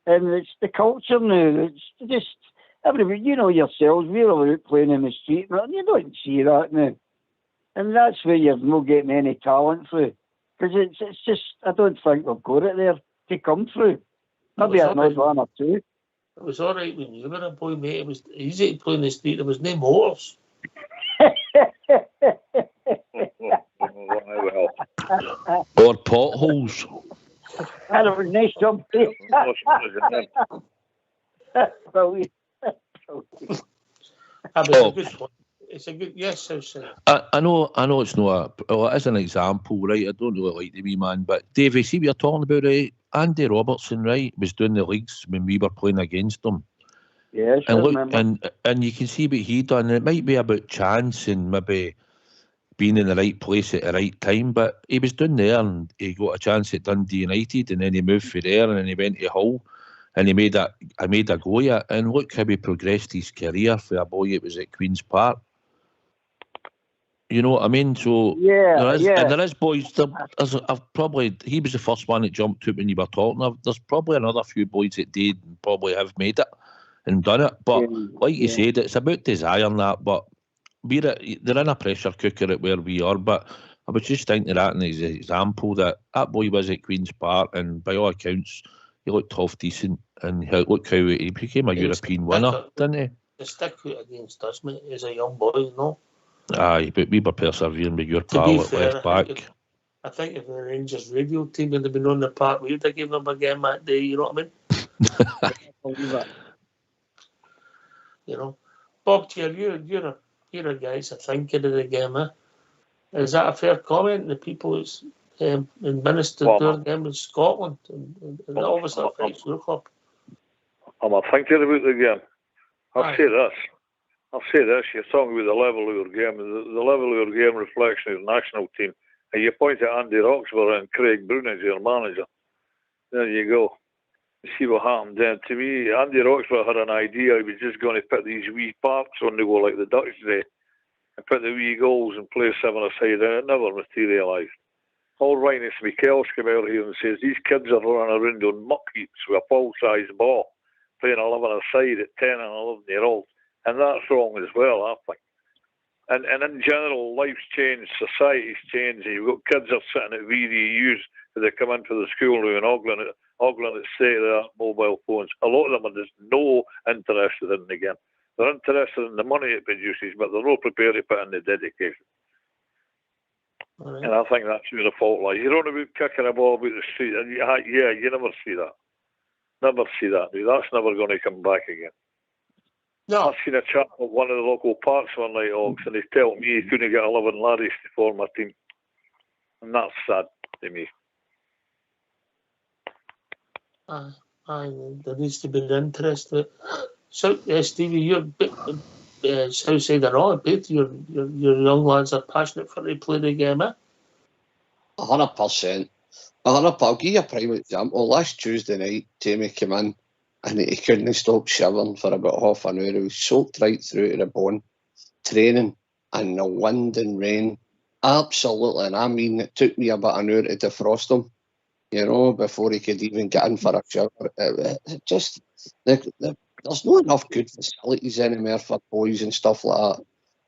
And it's the culture now. It's just everybody, you know yourselves, we're all out playing in the street, and you don't see that now. And that's where you're not getting any talent through. Because it's just, I don't think we've got it there to come through. Maybe another one or two. It was all right when you were a boy, mate. It was easy to play in the street. There was no motors. Or potholes. And it was nice something. It's a good, yes, Southside. I know it's not as an example, right? I don't really like the wee man, but Davey, see what you're talking about, right? Andy Robertson, right, was doing the leagues when we were playing against them. Yes, and look, and you can see what he done. It might be about chance and maybe being in the right place at the right time, but he was doing there and he got a chance at Dundee United, and then he moved for there, and then he went to Hull, and he made a go of it. And look how he progressed his career for a boy that was at Queen's Park. You know what I mean? So and there is boys. He was the first one that jumped to it when you were talking. There's probably another few boys that did and probably have made it and done it. But like you said, it's about desire and that. But they're in a pressure cooker at where we are. But I was just thinking of that as an example that boy was at Queen's Park, and by all accounts, he looked half decent. And look how he became a European winner, didn't he? The stick out against us, mate, as a young boy, no? Aye, but we were persevering with your pal at left back. I think if the Rangers radio team had been on the park, we would have given them a game that day, you know what I mean? You know, Bob Tier, you're a guy that's thinking of the game, eh? Is that a fair comment? The people that's administered their game in Scotland, and that obviously affects your club. I'm a thinking about the game. I'll say this, you're talking about the level of your game. The level of your game reflects your national team. And you point at Andy Roxburgh and Craig Brown as your manager. There you go. See what happened then. To me, Andy Roxburgh had an idea. He was just going to put these wee parks on the go like the Dutch did and put the wee goals and play seven aside, and it never materialised. All Rhinus Michaels came out here and says these kids are running around on muck heaps with a full-size ball, playing 11 aside at 10 and 11-year-olds. And that's wrong as well, I think. And in general, life's changed, society's changed. You've got kids that are sitting at VDUs as they come into the school now in Auckland ogling at the state of their mobile phones. A lot of them are just no interested in the game. They're interested in the money it produces, but they're not prepared to put in the dedication. Right. And I think that's where the fault lies. You don't know about kicking a ball about the street, and you never see that. Never see that. That's never going to come back again. No. I've seen a chap at one of the local parks one night, Ox, and he told me he couldn't get 11 laddies to form a team. And that's sad to me. There needs to be an interest. So, Stevie, you're Southside or all, both your young lads are passionate for to play the game, eh? 100%. I'll give you a prime example. Last Tuesday night, Jamie came in and he couldn't stop shivering for about half an hour. He was soaked right through to the bone, training in the wind and rain. Absolutely. And I mean, it took me about an hour to defrost him, before he could even get in for a shower. There's not enough good facilities anymore for boys and stuff like that.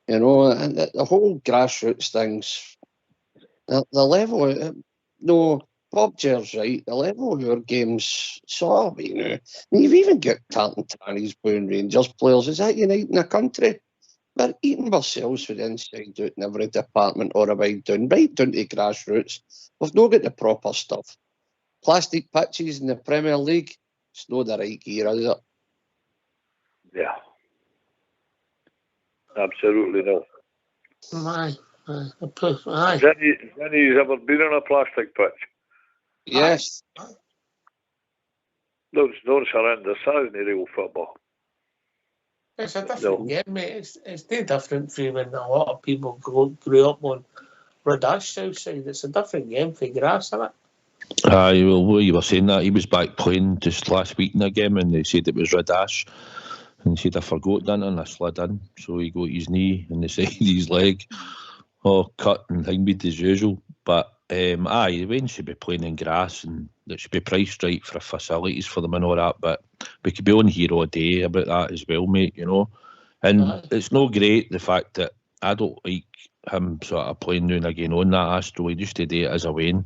And the whole grassroots things, the level, Bob Jer's right, the level of our game's so high now. You've even got Tartan Trannies, Boone Rangers players. Is that uniting the country? We're eating ourselves for the inside out in every department or right down to grassroots. We've not got the proper stuff. Plastic pitches in the Premier League, it's not the right gear, is it? Yeah. Absolutely no. Aye. Jenny's ever been on a plastic pitch? Yes. Those horrendous. That isn't real football. It's a different game, mate. It's no different from when a lot of people grew up on Radash Southside. It's a different game for grass, isn't it? Aye, well, what you were saying that, he was back playing just last week in a game and they said it was Radash. And he said, I forgot that and I slid in. So he got his knee and the side of his leg all cut and hingweed as usual. But aye, Wayne should be playing in grass and it should be priced right for facilities for them and all that. But we could be on here all day about that as well, mate, And it's no great, the fact that I don't like him sort of playing now and again on that Astro. He used to do it as a Wayne.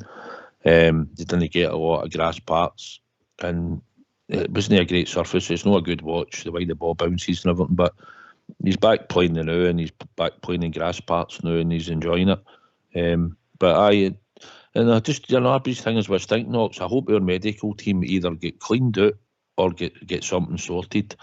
They didn't get a lot of grass parts and it wasn't a great surface. It's not a good watch, the way the ball bounces and everything, but he's back playing now and he's back playing in grass parts now and he's enjoying it. But I just, Abby's thing is with Stink Knocks, I hope our medical team either get cleaned out or get something sorted.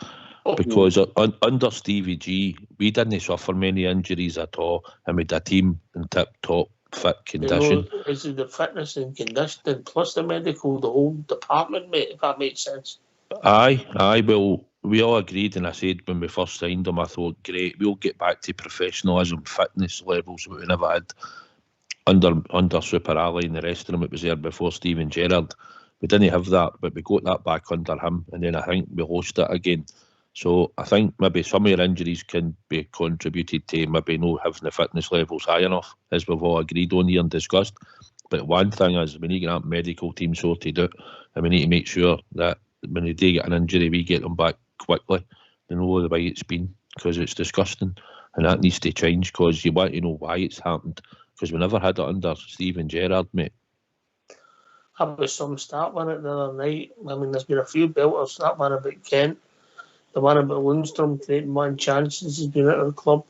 Because under Stevie G, we didn't suffer many injuries at all and we had a team in tip-top fit condition. Is it the fitness and conditioning plus the medical, the whole department, mate, if that makes sense? Aye, well, we all agreed and I said when we first signed him, I thought, great, we'll get back to professionalism, fitness levels that we never had under Super Ali and the rest of them. It was there before Steven Gerrard. We didn't have that, but we got that back under him and then I think we lost it again. So I think maybe some of your injuries can be contributed to maybe not having the fitness levels high enough, as we've all agreed on here and discussed. But one thing is we need to get that medical team sorted out and we need to make sure that when they do get an injury, we get them back quickly. They know the way it's been because it's disgusting and that needs to change because you want to know why it's happened because we never had it under Steven Gerrard, mate. I was some start on it the other night. I mean, there's been a few belters. That one about Kent. The one about Lundstrom creating one chance since he's been at our club.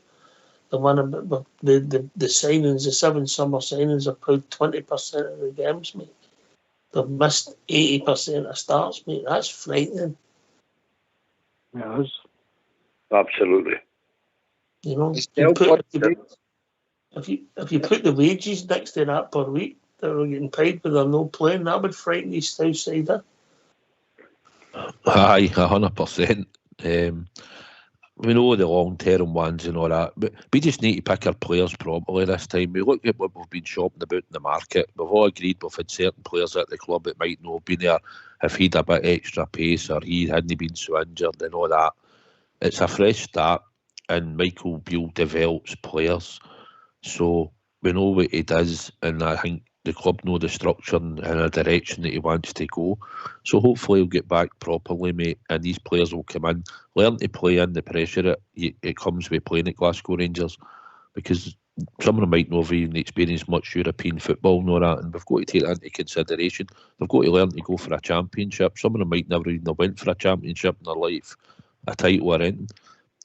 The one about the signings, the 7 summer signings have played 20% of the games, mate. They've missed 80% of starts, mate. That's frightening. Yes. Absolutely. If you put the wages next to that per week that are getting paid but they're not playing, that would frighten these Southsider. Aye, 100%. We know the long-term ones and all that, but we just need to pick our players properly this time. We look at what we've been shopping about in the market. We've all agreed we've had certain players at the club that might not have been there if he'd a bit extra pace or he hadn't been so injured and all that. It's a fresh start and Michael Beale develops players. So we know what he does and I think the club know the structure and a direction that he wants to go. So hopefully he'll get back properly, mate, and these players will come in, learn to play in the pressure it comes with playing at Glasgow Rangers, because some of them might not have even experienced much European football and all that, and we've got to take that into consideration. They've got to learn to go for a championship. Some of them might never even have went for a championship in their life, a title or anything.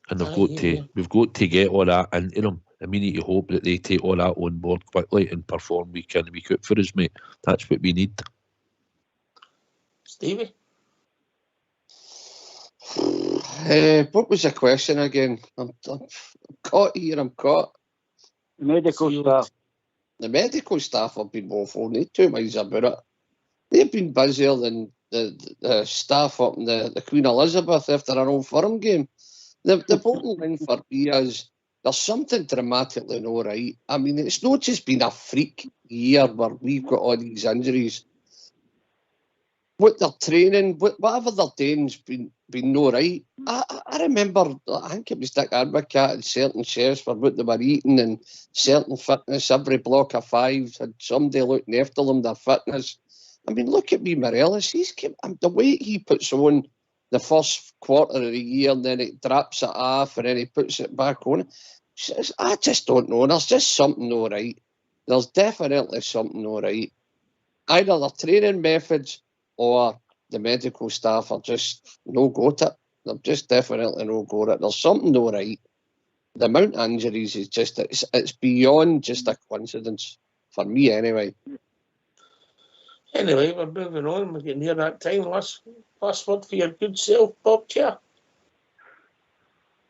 And we've got to get all that into them. And we need to hope that they take all that on board quickly and perform week in, week out for us, mate. That's what we need. Stevie? What was the question again? I'm caught here, I'm caught. Medical staff. The medical staff have been awful, no two minds about it. They've been busier than the staff up in the Queen Elizabeth after an Old Firm game. The bottom line for me is there's something dramatically not right. I mean, it's not just been a freak year where we've got all these injuries. What they're training, whatever they're doing's been no right. I remember, I think it was Dick Advocat and certain chefs for what they were eating and certain fitness. Every block of five had somebody looking after them, their fitness. I mean, look at me, Morelos. The weight he puts on the first quarter of the year, and then it drops it off, and then he puts it back on. I just don't know. There's just something not right. There's definitely something not right. Either the training methods or the medical staff are just no got it. They're just definitely no got it. There's something not right. The amount of injuries is just, it's beyond just a coincidence, for me anyway. Anyway, we're moving on. We're getting near that time. Last word for your good self, Bob Chair.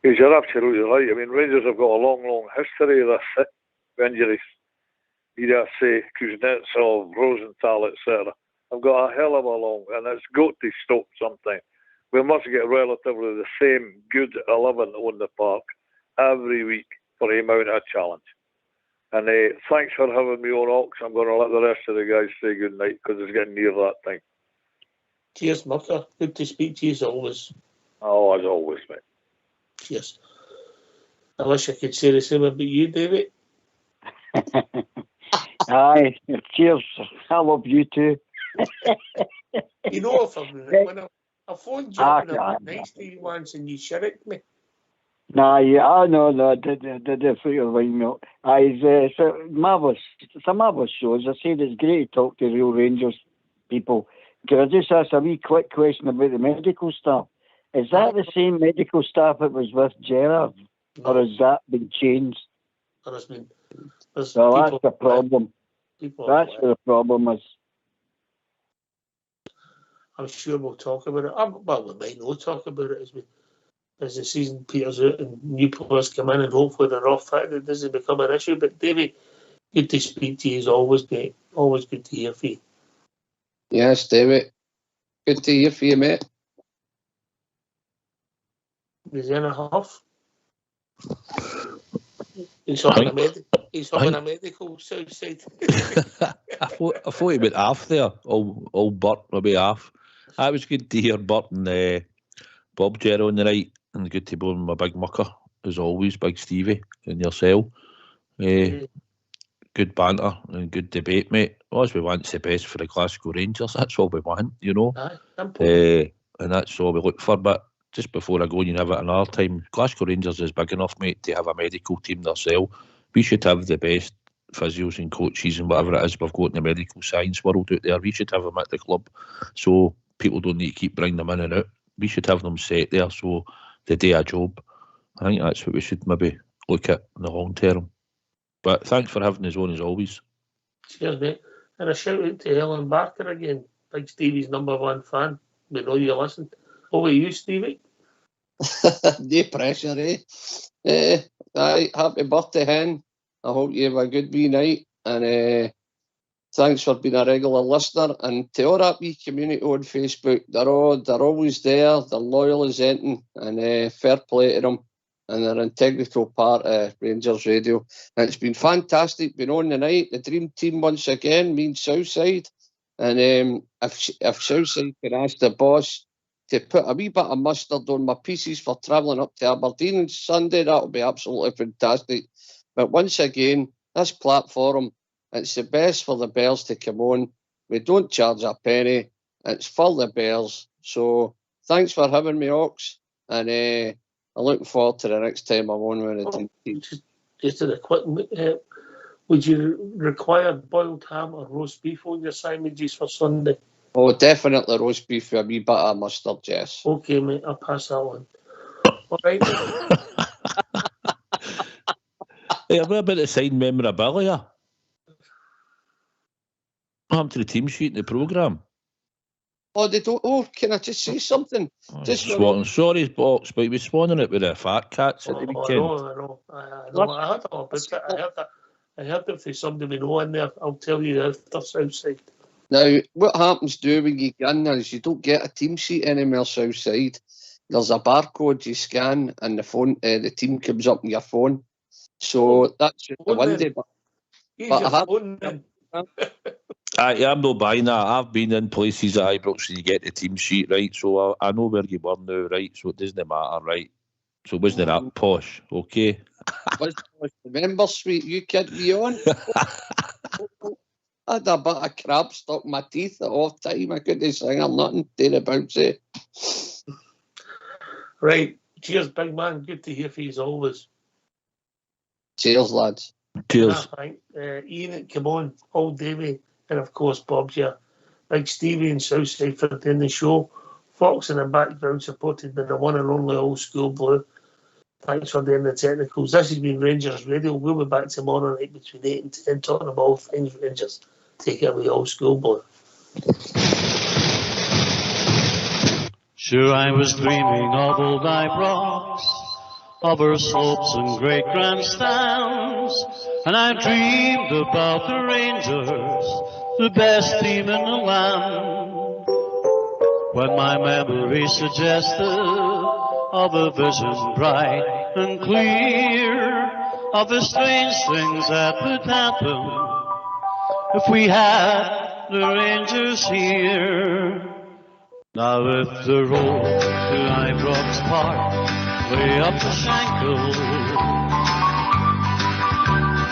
Yes, you're absolutely right. I mean, Rangers have got a long, long history of this injuries. You dare say Kuznetsov, Rosenthal, etc. I've got a hell of a long, and it's got to stop sometime. We must get relatively the same good 11 on the park every week for the amount of challenge. And thanks for having me on, Ox. I'm going to let the rest of the guys say good night because it's getting near that time. Cheers, Mucker. Good to speak to you as always. Oh, as always, mate. Cheers. I wish I could say the same about you, David. Aye, cheers. I love you too. You know, when I phoned you up and I was nice to you once and you shirked me. Nah, yeah, no, I did for your wine milk. It's marvellous. It's a marvellous show. As I said, it's great to talk to real Rangers people. Can I just ask a wee quick question about the medical staff? Is that the same medical staff that was with Gerrard? No. Or has that been changed? There's that's the problem. That's where the problem is. I'm sure we'll talk about it. Well, we might not talk about it as the season peters out and new players come in and hopefully they're off fit and it doesn't become an issue. But Davey, good to speak to you as always, mate. Always good to hear from you. Yes, David. Good to hear from you, mate. Is he in a huff? He's having a medical south side. I thought he went half there. Old Burt, maybe half. It was good to hear Burt and Bob Jerry on the right, and good to be on my big mucker, as always, Big Stevie, and yourself. Good banter and good debate, mate. All we want's the best for the Glasgow Rangers. That's all we want, you know. And that's all we look for. But just before I go and you have it another time, Glasgow Rangers is big enough, mate, to have a medical team themselves. We should have the best physios and coaches and whatever it is we've got in the medical science world out there. We should have them at the club so people don't need to keep bringing them in and out. We should have them set there so they do a job. I think that's what we should maybe look at in the long term. But thanks for having us on as always. Cheers, mate. And a shout out to Helen Barker again, Big Stevie's #1 fan. We know you listen. Over to you, Stevie. No pressure, Aye, happy birthday, hen. I hope you have a good wee night. And thanks for being a regular listener. And to all that wee community on Facebook, they're always there. They're loyal as anything. And fair play to them. And they're an integral part of Rangers Radio. And it's been fantastic being on the night. The dream team once again means Southside. And if Southside can ask the boss to put a wee bit of mustard on my pieces for travelling up to Aberdeen on Sunday, that would be absolutely fantastic. But once again, this platform, it's the best for the Bears to come on. We don't charge a penny. It's for the Bears. So thanks for having me, Ox. And I'm looking forward to the next time I'm on with the team. just in a quick, would you require boiled ham or roast beef on your sandwiches for Sunday? Oh, definitely roast beef with a wee bit of mustard, yes. Okay, mate, I'll pass that on. All right. Hey, I've read about the sign memorabilia. What happened to the team sheet in the programme? Oh, they don't. Oh, can I just say something? Just Sorry, Box, but he was swanning it with the fat cats at the weekend. I know. I heard all about it. I heard it from somebody we know in there. I'll tell you after Southside. Now, what happens when you get in there is you don't get a team sheet anywhere Southside. There's a barcode you scan and the phone, the team comes up on your phone. So that's just the window. I'm not buying that. I've been in places at Ibrox and you get the team sheet, right? So I know where you were now, right? So it doesn't matter, right? So wasn't that posh, okay? The member suite you kid me on. I had a bit of crab stuck in my teeth at all time. I couldn't sing or nothing. Did about it. Right. Cheers, big man. Good to hear from you as always. Cheers, lads. Cheers. Ian, come on. Old Davey. And of course, Bob's here. Big Stevie and Southside for doing the show. Fox in the background, supported by the one and only Old School Blue. Thanks for doing the technicals. This has been Rangers Radio. We'll be back tomorrow night between 8 and 10 talking about all things Rangers. Take it away, Old School Blue. Sure, I was dreaming of old Ibrox, of her slopes and great grandstands, and I dreamed about the Rangers, the best team in the land. When my memory suggested of a vision bright and clear, of the strange things that would happen if we had the Rangers here. Now if the road to Ibrox Park way up the Shankill,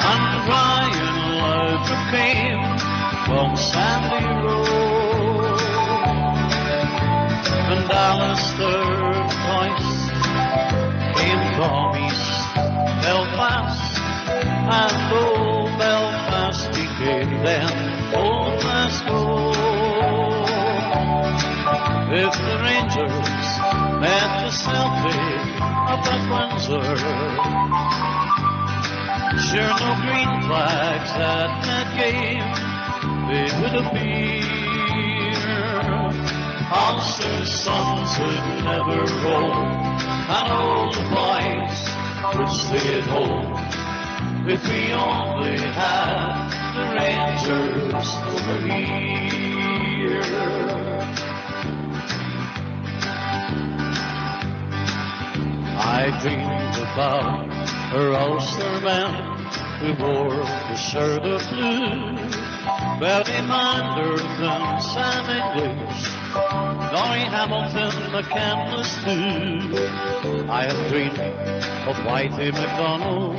and Brian Laudrup came from Sandy Road, and Alistair Price came from East Belfast, and old Belfast became then old Glasgow. If the Rangers met the Celtic up at Windsor, sure no green flags at that game they would appear. Ulster's sons would never roll, and all the boys would stay at home if we only had the Rangers over here. I dreamed about her Ulster men who wore the shirt of blue, Bertie Manderton, Sam English, Norrie Hamilton, McCandless too. I am dreaming of Whitey McDonald,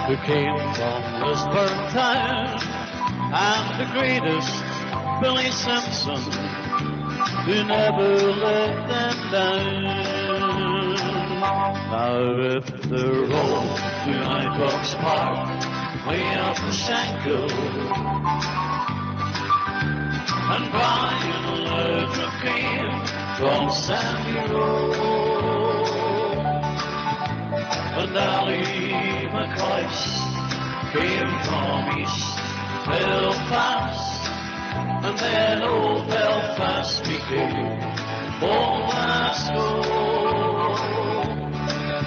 who came from Lisburn town, and the greatest, Billy Simpson, who never let them down. Now if the road to Ibrox Park way up the Shankill, and Brian Laudrup came from Sandy Road, and Ali McCoyce came from East Belfast, and then old Belfast became old Glasgow.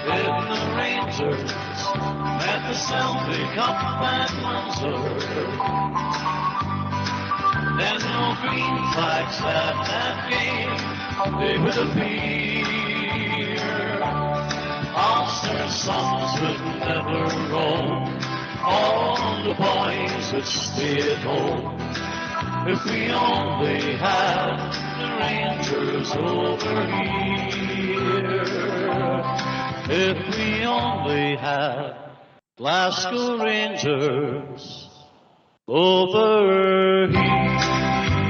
If the Rangers met the Celtic up at Windsor, then no green flags at that game they would appear. Ulster's sons would never roam, all the boys would stay at home if we only had the Rangers over here. If we only had Glasgow Rangers over here.